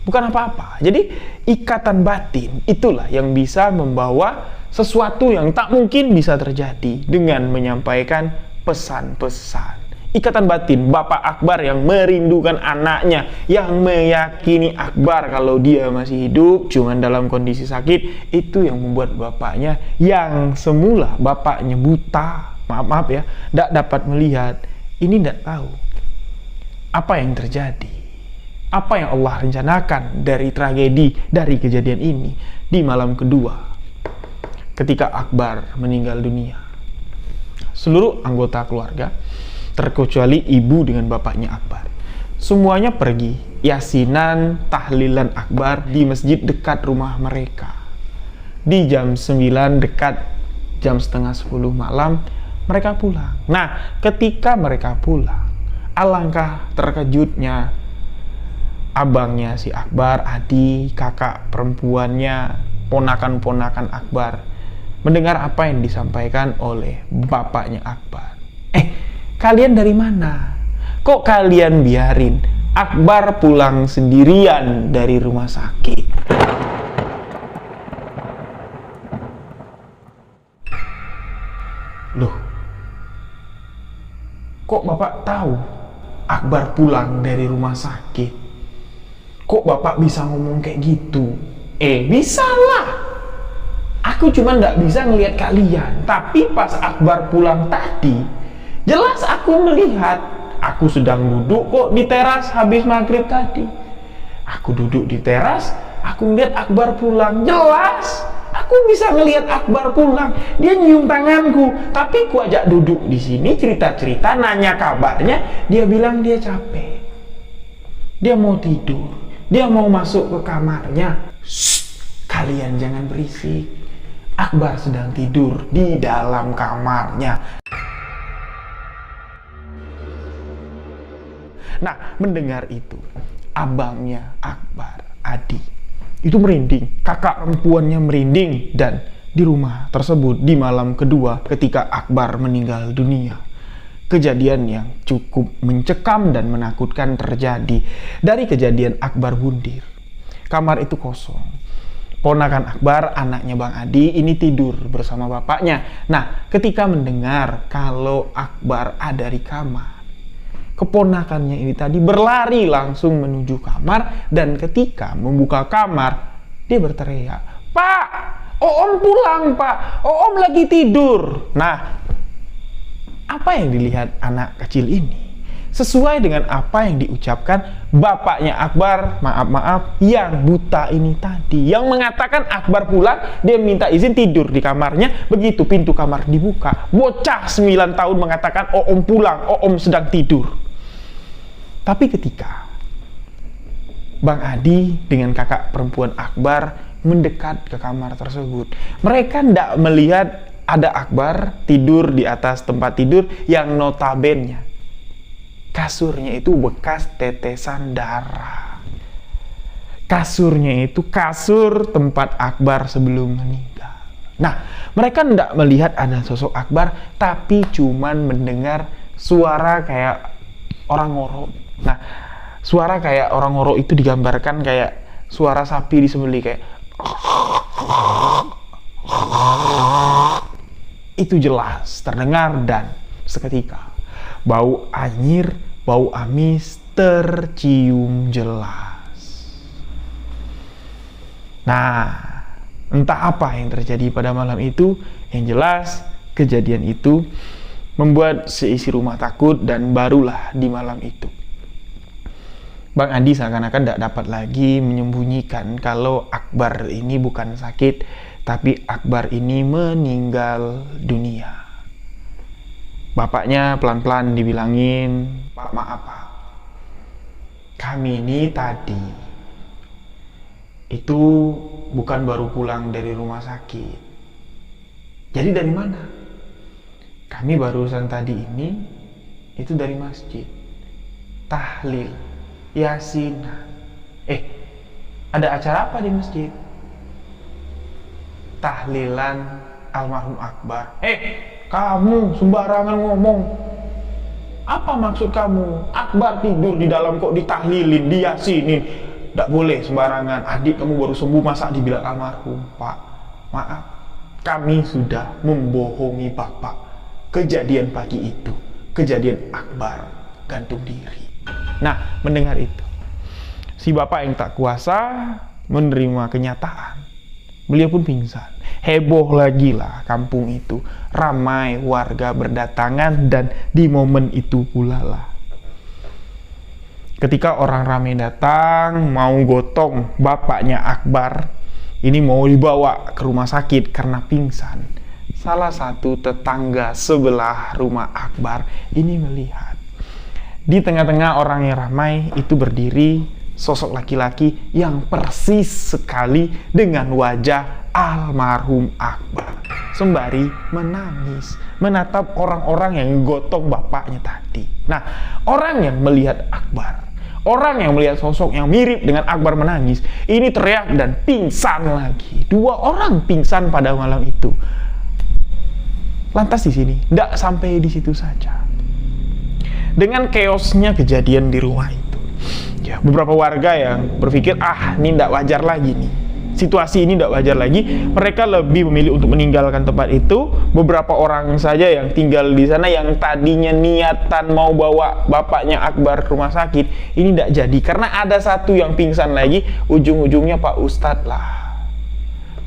Speaker 1: apa-apa. Jadi ikatan batin itulah yang bisa membawa sesuatu yang tak mungkin bisa terjadi dengan menyampaikan pesan-pesan. Ikatan batin Bapak Akbar yang merindukan anaknya, yang meyakini Akbar kalau dia masih hidup cuman dalam kondisi sakit, itu yang membuat bapaknya yang semula bapaknya buta, maaf ya, tidak dapat melihat, ini tidak tahu apa yang terjadi, apa yang Allah rencanakan dari tragedi, dari kejadian ini di malam kedua ketika Akbar meninggal dunia. Seluruh anggota keluarga, terkecuali ibu dengan bapaknya Akbar, semuanya pergi yasinan, tahlilan Akbar di masjid dekat rumah mereka. Di jam 9 dekat jam setengah 10 malam mereka pulang. Nah, ketika mereka pulang, alangkah terkejutnya abangnya si Akbar, adik, kakak perempuannya, ponakan-ponakan Akbar, mendengar apa yang disampaikan oleh bapaknya Akbar. Kalian dari mana? Kok kalian biarin Akbar pulang sendirian dari rumah sakit? Loh, kok bapak tahu Akbar pulang dari rumah sakit? Kok bapak bisa ngomong kayak gitu? Bisa lah. Aku cuma nggak bisa ngelihat kalian. Tapi pas Akbar pulang tadi, jelas aku melihat. Aku sedang duduk kok di teras habis maghrib tadi. Aku duduk di teras, aku melihat Akbar pulang. Jelas aku bisa ngelihat Akbar pulang. Dia nyium tanganku, tapi ku ajak duduk di sini cerita-cerita, nanya kabarnya. Dia bilang dia capek, dia mau tidur, dia mau masuk ke kamarnya. Shh, kalian jangan berisik. Akbar sedang tidur di dalam kamarnya. Nah, mendengar itu, abangnya Akbar, Adi, itu merinding, kakak perempuannya merinding, dan di rumah tersebut di malam kedua ketika Akbar meninggal dunia, kejadian yang cukup mencekam dan menakutkan terjadi. Dari kejadian Akbar bundir, kamar itu kosong. Ponakan Akbar, anaknya Bang Adi, ini tidur bersama bapaknya. Nah, ketika mendengar kalau Akbar ada di kamar, keponakannya ini tadi berlari langsung menuju kamar, dan ketika membuka kamar, dia berteriak, "Pak, Oom pulang, Pak. Oom lagi tidur." Nah, apa yang dilihat anak kecil ini sesuai dengan apa yang diucapkan bapaknya Akbar, maaf, yang buta ini tadi, yang mengatakan Akbar pulang, dia minta izin tidur di kamarnya. Begitu pintu kamar dibuka, bocah 9 tahun mengatakan Oom pulang, Oom sedang tidur. Tapi ketika Bang Adi dengan kakak perempuan Akbar mendekat ke kamar tersebut, mereka tidak melihat ada Akbar tidur di atas tempat tidur yang notabene kasurnya itu bekas tetesan darah. Kasurnya itu kasur tempat Akbar sebelum meninggal. Nah, mereka tidak melihat ada sosok Akbar, tapi cuman mendengar suara kayak orang ngorok. Nah, suara kayak orang ngorok itu digambarkan kayak suara sapi disembelih, kayak itu jelas terdengar, dan seketika bau anyir, bau amis tercium jelas. Nah, entah apa yang terjadi pada malam itu, yang jelas kejadian itu membuat seisi rumah takut, dan barulah di malam itu Bang Andi seakan-akan tidak dapat lagi menyembunyikan kalau Akbar ini bukan sakit, tapi Akbar ini meninggal dunia. Bapaknya pelan-pelan dibilangin, "Pak, maaf Pak, kami ini tadi itu bukan baru pulang dari rumah sakit." "Jadi dari mana?" "Kami barusan tadi ini itu dari masjid, tahlil, yasinan." Ada acara apa di masjid?" "Tahlilan almarhum Akbar." Kamu sembarangan ngomong. Apa maksud kamu? Akbar tidur di dalam kok ditahlilin, diyasinin. Tidak boleh sembarangan. Adik kamu baru sembuh, masa dibilang almarhum?" "Pak, maaf, kami sudah membohongi Bapak. Kejadian pagi itu, kejadian Akbar gantung diri." Nah, mendengar itu, si bapak yang tak kuasa menerima kenyataan, beliau pun pingsan. Heboh lagi lah kampung itu, ramai warga berdatangan, dan di momen itu pula lah ketika orang ramai datang mau gotong bapaknya Akbar ini, mau dibawa ke rumah sakit karena pingsan. Salah satu tetangga sebelah rumah Akbar ini melihat di tengah-tengah orang yang ramai itu berdiri sosok laki-laki yang persis sekali dengan wajah almarhum Akbar, sembari menangis menatap orang-orang yang gotong bapaknya tadi. Nah, orang yang melihat Akbar, orang yang melihat sosok yang mirip dengan Akbar menangis, ini teriak dan pingsan lagi. 2 orang pingsan pada malam itu. Lantas di sini, tidak sampai di situ saja. Dengan chaosnya kejadian di rumah itu, ya, beberapa warga yang berpikir, ini tidak wajar lagi nih. Situasi ini tidak wajar lagi. Mereka lebih memilih untuk meninggalkan tempat itu. Beberapa orang saja yang tinggal di sana, yang tadinya niatan mau bawa bapaknya Akbar ke rumah sakit, ini tidak jadi karena ada satu yang pingsan lagi. Ujung-ujungnya Pak Ustadz lah.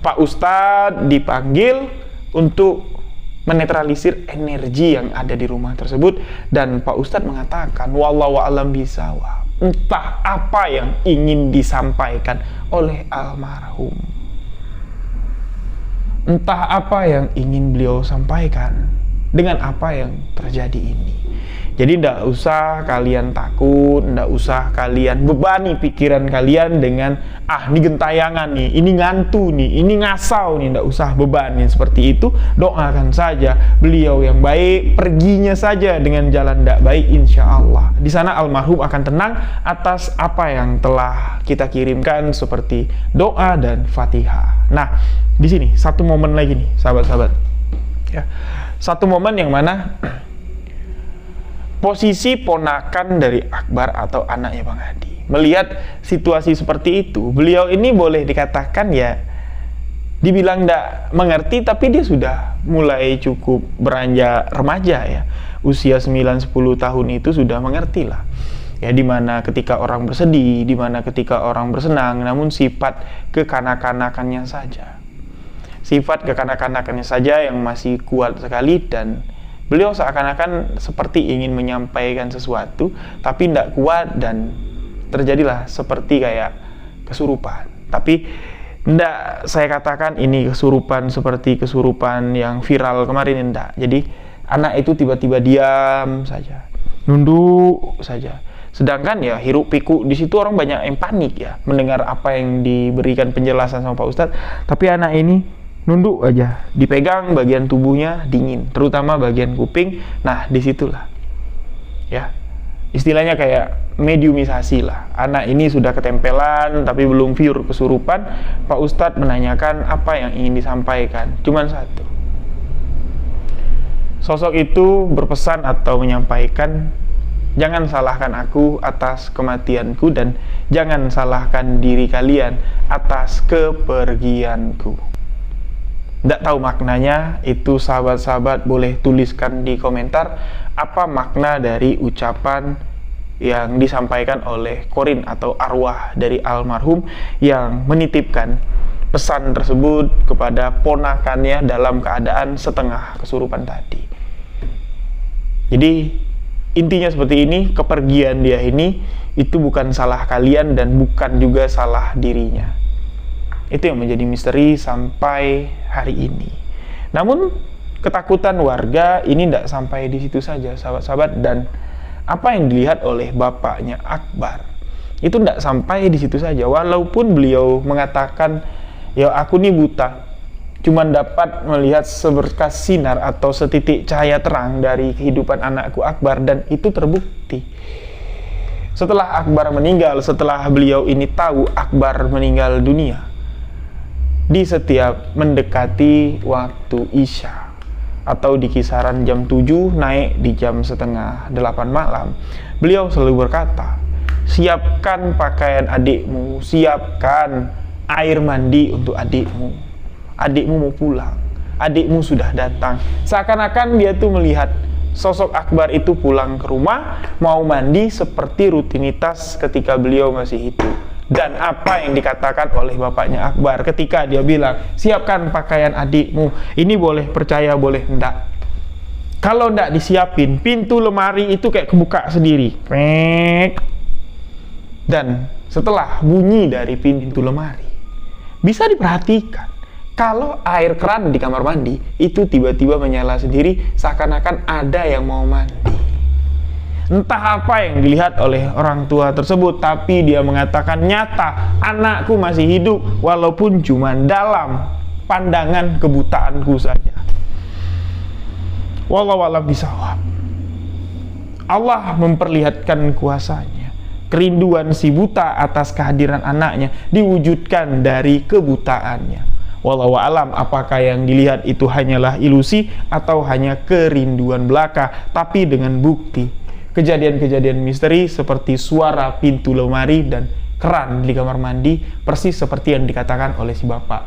Speaker 1: Pak Ustadz dipanggil untuk menetralisir energi yang ada di rumah tersebut, dan Pak Ustadz mengatakan, "Wallahu a'lam bishawab." Entah apa yang ingin disampaikan oleh almarhum, entah apa yang ingin beliau sampaikan dengan apa yang terjadi ini. Jadi tidak usah kalian takut, tidak usah kalian bebani pikiran kalian dengan ini gentayangan nih, ini ngantu nih, ini ngasau nih. Tidak usah bebanin seperti itu. Doakan saja beliau yang baik, perginya saja dengan jalan tidak baik, insya Allah di sana almarhum akan tenang atas apa yang telah kita kirimkan seperti doa dan Fatihah. Nah, di sini satu momen lagi nih, sahabat-sahabat. Ya, satu momen yang mana posisi ponakan dari Akbar atau anaknya Bang Adi melihat situasi seperti itu, beliau ini boleh dikatakan ya dibilang tidak mengerti, tapi dia sudah mulai cukup beranjak remaja ya, usia 9-10 tahun itu sudah mengerti lah ya, dimana ketika orang bersedih, dimana ketika orang bersenang, namun sifat kekanak-kanakannya saja, sifat kekanak-kanakannya saja yang masih kuat sekali, dan beliau seakan-akan seperti ingin menyampaikan sesuatu tapi tidak kuat, dan terjadilah seperti kayak kesurupan. Tapi tidak saya katakan ini kesurupan seperti kesurupan yang viral kemarin, tidak. Jadi anak itu tiba-tiba diam saja, nunduk saja. Sedangkan ya hiruk pikuk di situ orang banyak yang panik ya mendengar apa yang diberikan penjelasan sama Pak Ustadz, tapi anak ini nunduk aja, dipegang bagian tubuhnya dingin, terutama bagian kuping. Nah, disitulah ya istilahnya kayak mediumisasi lah. Anak ini sudah ketempelan tapi belum pure kesurupan. Pak Ustadz menanyakan apa yang ingin disampaikan, cuman satu. Sosok itu berpesan atau menyampaikan, jangan salahkan aku atas kematianku, dan jangan salahkan diri kalian atas kepergianku. Tidak tahu maknanya, itu sahabat-sahabat boleh tuliskan di komentar apa makna dari ucapan yang disampaikan oleh Qorin atau arwah dari almarhum yang menitipkan pesan tersebut kepada ponakannya dalam keadaan setengah kesurupan tadi. Jadi intinya seperti ini, kepergian dia ini itu bukan salah kalian dan bukan juga salah dirinya. Itu yang menjadi misteri sampai hari ini. Namun ketakutan warga ini tidak sampai di situ saja, sahabat-sahabat, dan apa yang dilihat oleh bapaknya Akbar itu tidak sampai di situ saja. Walaupun beliau mengatakan, ya aku nih buta, cuma dapat melihat seberkas sinar atau setitik cahaya terang dari kehidupan anakku Akbar, dan itu terbukti. Setelah Akbar meninggal, setelah beliau ini tahu Akbar meninggal dunia, di setiap mendekati waktu Isya atau di kisaran jam 7 naik di jam setengah 8 malam, beliau selalu berkata, siapkan pakaian adikmu, siapkan air mandi untuk adikmu, adikmu mau pulang, adikmu sudah datang. Seakan-akan dia tuh melihat sosok Akbar itu pulang ke rumah, mau mandi seperti rutinitas ketika beliau masih hidup. Dan apa yang dikatakan oleh bapaknya Akbar ketika dia bilang, siapkan pakaian adikmu, ini boleh percaya boleh enggak. Kalau enggak disiapin, pintu lemari itu kayak kebuka sendiri. Dan setelah bunyi dari pintu lemari, bisa diperhatikan kalau air keran di kamar mandi itu tiba-tiba menyala sendiri, seakan-akan ada yang mau mandi. Entah apa yang dilihat oleh orang tua tersebut, tapi dia mengatakan nyata anakku masih hidup walaupun cuma dalam pandangan kebutaanku saja. Wallahu a'lam bishawab. Allah memperlihatkan kuasanya. Kerinduan si buta atas kehadiran anaknya diwujudkan dari kebutaannya. Wallahu a'lam, apakah yang dilihat itu hanyalah ilusi atau hanya kerinduan belaka, tapi dengan bukti kejadian-kejadian misteri seperti suara pintu lemari dan keran di kamar mandi, persis seperti yang dikatakan oleh si bapak.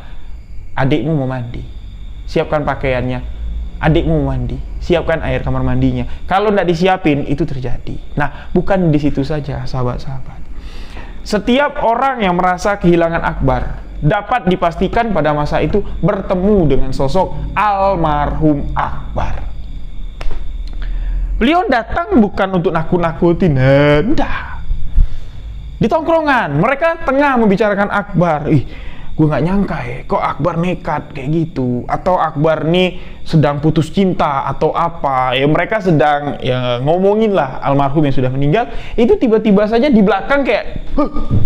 Speaker 1: Adikmu mau mandi, siapkan pakaiannya. Adikmu mau mandi, siapkan air kamar mandinya. Kalau tidak disiapin, itu terjadi. Nah, bukan di situ saja, sahabat-sahabat. Setiap orang yang merasa kehilangan Akbar dapat dipastikan pada masa itu bertemu dengan sosok almarhum Akbar. Beliau datang bukan untuk nakut-nakutin, hendak. Di tongkrongan, mereka tengah membicarakan Akbar. Ih, gue nggak nyangka ya, kok Akbar nekat kayak gitu. Atau Akbar nih sedang putus cinta atau apa. Ya mereka sedang ya ngomongin lah almarhum yang sudah meninggal. Itu tiba-tiba saja di belakang kayak,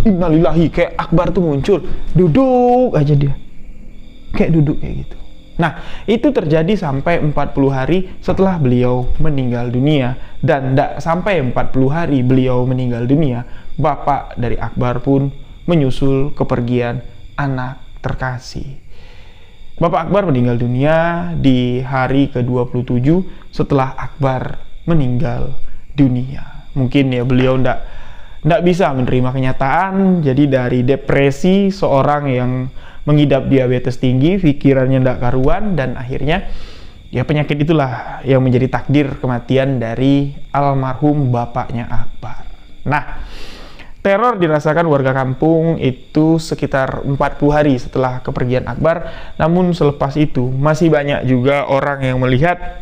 Speaker 1: innalillahi, kayak Akbar tuh muncul. Duduk aja dia. Kayak duduk kayak gitu. Nah, itu terjadi sampai 40 hari setelah beliau meninggal dunia. Dan tidak sampai 40 hari beliau meninggal dunia, bapak dari Akbar pun menyusul kepergian anak terkasih. Bapak Akbar meninggal dunia di hari ke-27 setelah Akbar meninggal dunia. Mungkin ya beliau tidak bisa menerima kenyataan, jadi dari depresi seorang yang mengidap diabetes tinggi, pikirannya tidak karuan, dan akhirnya ya penyakit itulah yang menjadi takdir kematian dari almarhum bapaknya Akbar. Nah, teror dirasakan warga kampung itu sekitar 40 hari setelah kepergian Akbar. Namun selepas itu masih banyak juga orang yang melihat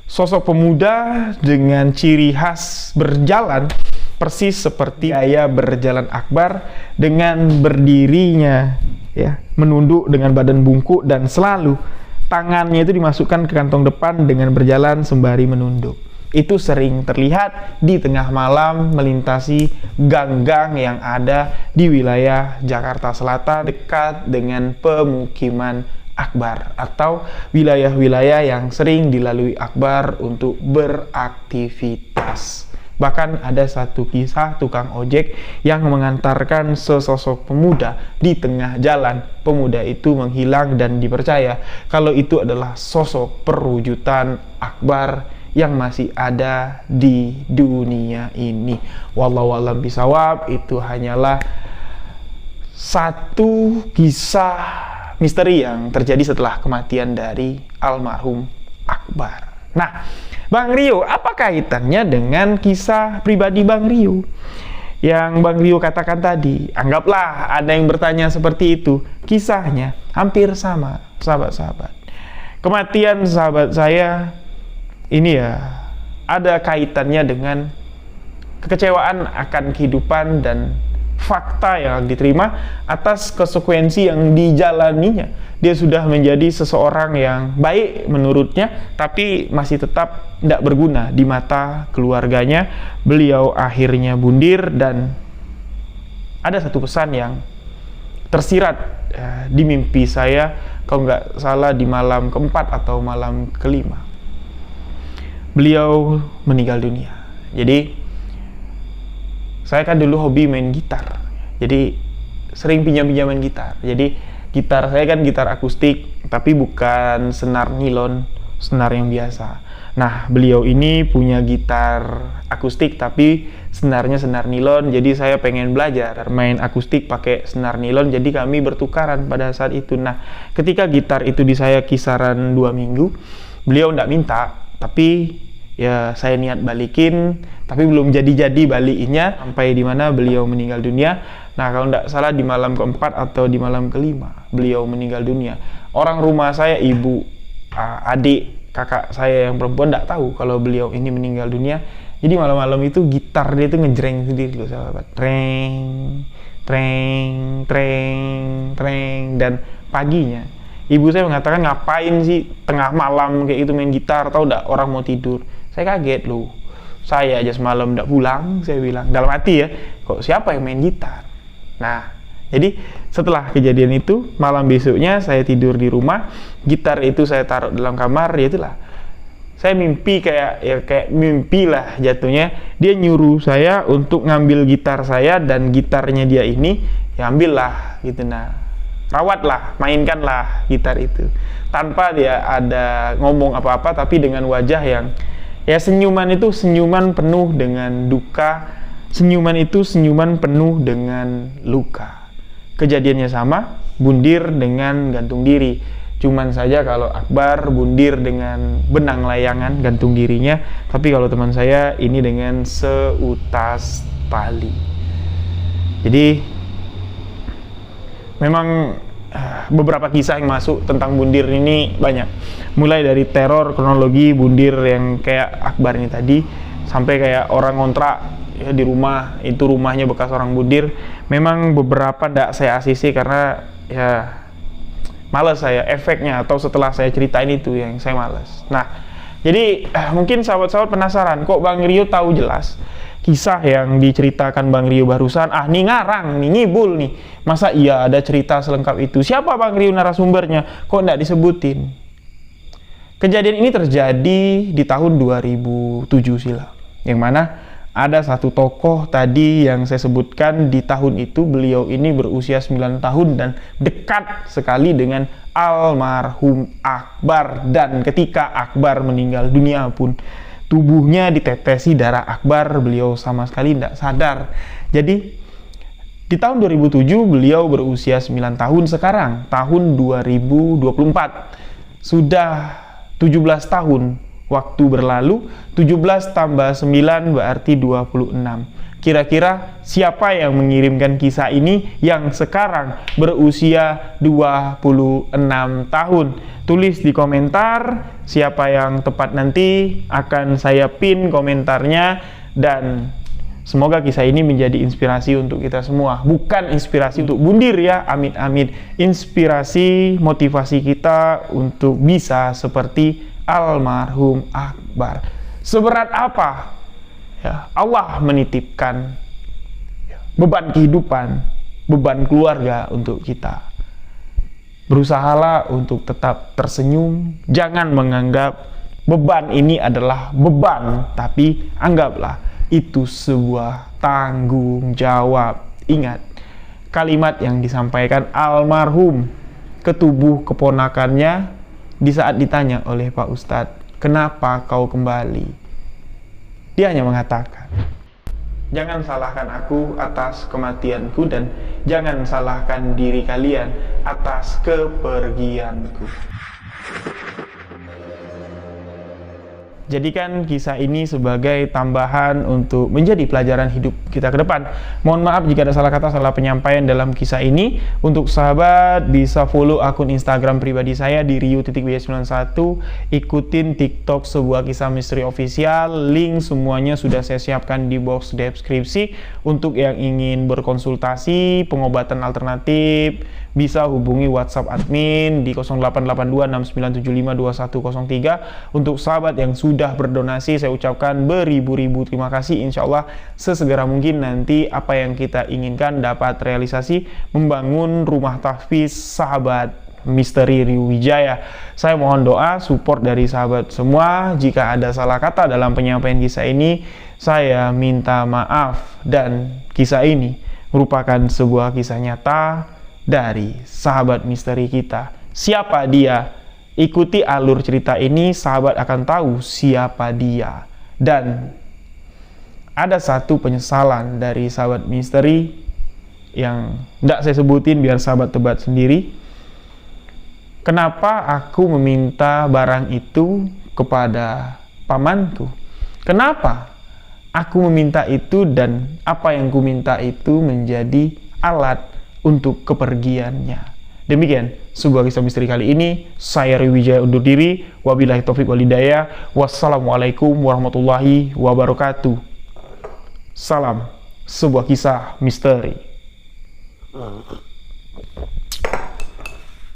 Speaker 1: sosok pemuda dengan ciri khas berjalan persis seperti gaya berjalan Akbar, dengan berdirinya ya menunduk dengan badan bungkuk, dan selalu tangannya itu dimasukkan ke kantong depan dengan berjalan sembari menunduk. Itu sering terlihat di tengah malam melintasi gang-gang yang ada di wilayah Jakarta Selatan dekat dengan pemukiman Akbar atau wilayah-wilayah yang sering dilalui Akbar untuk beraktivitas. Bahkan ada satu kisah tukang ojek yang mengantarkan sesosok pemuda di tengah jalan. Pemuda itu menghilang dan dipercaya kalau itu adalah sosok perwujudan Akbar yang masih ada di dunia ini. Wallahu a'lam bishawab, itu hanyalah satu kisah misteri yang terjadi setelah kematian dari almarhum Akbar. Nah, Bang Rio, apa kaitannya dengan kisah pribadi Bang Rio? Yang Bang Rio katakan tadi, anggaplah ada yang bertanya seperti itu. Kisahnya hampir sama, sahabat-sahabat. Kematian sahabat saya ini ya ada kaitannya dengan kekecewaan akan kehidupan dan fakta yang diterima atas konsekuensi yang dijalaninya. Dia sudah menjadi seseorang yang baik menurutnya, tapi masih tetap tidak berguna di mata keluarganya. Beliau akhirnya bundir, dan ada satu pesan yang tersirat di mimpi saya, kalau nggak salah di malam keempat atau malam kelima. Beliau meninggal dunia. Jadi saya kan dulu hobi main gitar, jadi sering pinjam-pinjaman gitar. Jadi gitar saya kan gitar akustik, tapi bukan senar nilon, senar yang biasa. Nah, beliau ini punya gitar akustik, tapi senarnya senar nilon. Jadi saya pengen belajar main akustik pakai senar nilon, jadi kami bertukaran pada saat itu. Nah, ketika gitar itu di saya kisaran 2 minggu, beliau nggak minta, tapi ya saya niat balikin, tapi belum jadi-jadi balikinnya sampai di mana beliau meninggal dunia. Nah, kalau tidak salah di malam keempat atau di malam kelima beliau meninggal dunia. Orang rumah saya, ibu, adik, kakak saya yang perempuan tidak tahu kalau beliau ini meninggal dunia. Jadi malam-malam itu gitar dia itu ngejreng sendiri loh sahabat, treng, treng, treng, treng. Dan paginya ibu saya mengatakan, ngapain sih tengah malam kayak gitu main gitar, tahu nggak orang mau tidur. Saya kaget loh, saya aja semalam nggak pulang. Saya bilang dalam hati ya, kok siapa yang main gitar. Nah, jadi setelah kejadian itu, malam besoknya saya tidur di rumah, gitar itu saya taruh dalam kamar. Ya itulah, saya mimpi kayak mimpi lah jatuhnya. Dia nyuruh saya untuk ngambil gitar saya, dan gitarnya dia ini ya ambillah gitu. Nah, rawatlah, mainkanlah gitar itu. Tanpa dia ada ngomong apa-apa, tapi dengan wajah yang ya senyuman itu senyuman penuh dengan duka, senyuman itu senyuman penuh dengan luka. Kejadiannya sama, bundir dengan gantung diri. Cuman saja kalau Akbar bundir dengan benang layangan gantung dirinya, tapi kalau teman saya ini dengan seutas tali. Jadi memang beberapa kisah yang masuk tentang bundir ini banyak, mulai dari teror kronologi bundir yang kayak Akbar ini tadi, sampai kayak orang ngontrak ya di rumah, itu rumahnya bekas orang bundir. Memang beberapa ndak saya ACC karena ya males saya efeknya, atau setelah saya ceritain itu yang saya males. Nah, jadi mungkin sahabat-sahabat penasaran, kok Bang Rio tahu jelas kisah yang diceritakan Bang Rio barusan? Nih ngarang, nih ngibul nih. Masa iya ada cerita selengkap itu? Siapa Bang Rio narasumbernya? Kok nggak disebutin? Kejadian ini terjadi di tahun 2007 silam. Yang mana ada satu tokoh tadi yang saya sebutkan di tahun itu. Beliau ini berusia 9 tahun dan dekat sekali dengan almarhum Akbar. Dan ketika Akbar meninggal dunia pun tubuhnya ditetesi darah Akbar, beliau sama sekali tidak sadar. Jadi di tahun 2007 beliau berusia 9 tahun, sekarang tahun 2024. Sudah 17 tahun waktu berlalu, 17 tambah 9 berarti 26. Kira-kira siapa yang mengirimkan kisah ini yang sekarang berusia 26 tahun? Tulis di komentar siapa yang tepat, nanti akan saya pin komentarnya. Dan semoga kisah ini menjadi inspirasi untuk kita semua. Bukan inspirasi untuk bundir ya, amit-amit. Inspirasi, motivasi kita untuk bisa seperti almarhum Akbar. Seberat apa ya Allah menitipkan beban kehidupan, beban keluarga untuk kita. Berusahalah untuk tetap tersenyum, jangan menganggap beban ini adalah beban, tapi anggaplah itu sebuah tanggung jawab. Ingat kalimat yang disampaikan almarhum ke tubuh keponakannya di saat ditanya oleh Pak Ustadz, kenapa kau kembali? Dia hanya mengatakan, jangan salahkan aku atas kematianku, dan jangan salahkan diri kalian atas kepergianku. Jadikan kisah ini sebagai tambahan untuk menjadi pelajaran hidup kita ke depan. Mohon maaf jika ada salah kata, salah penyampaian dalam kisah ini. Untuk sahabat bisa follow akun Instagram pribadi saya di Ryu.by91, ikutin TikTok Sebuah Kisah Misteri Official. Link semuanya sudah saya siapkan di box deskripsi. Untuk yang ingin berkonsultasi pengobatan alternatif, bisa hubungi WhatsApp admin di 088269752103. Untuk sahabat yang sudah berdonasi, saya ucapkan beribu-ribu terima kasih. Insya Allah sesegera mungkin nanti apa yang kita inginkan dapat realisasi, membangun rumah tahfiz sahabat Misteri Ryu Wijaya. Saya mohon doa support dari sahabat semua. Jika ada salah kata dalam penyampaian kisah ini, saya minta maaf. Dan kisah ini merupakan sebuah kisah nyata dari sahabat misteri kita. Siapa dia? Ikuti alur cerita ini, sahabat akan tahu siapa dia. Dan ada satu penyesalan dari sahabat misteri yang tidak saya sebutin biar sahabat tebak sendiri. Kenapa aku meminta barang itu kepada pamanku? Kenapa aku meminta itu dan apa yang ku minta itu menjadi alat untuk kepergiannya? Demikian sebuah kisah misteri kali ini. Saya Ryu Wijaya undur diri. Wabillahi taufiq wal hidayah. Wassalamualaikum warahmatullahi wabarakatuh. Salam sebuah kisah misteri.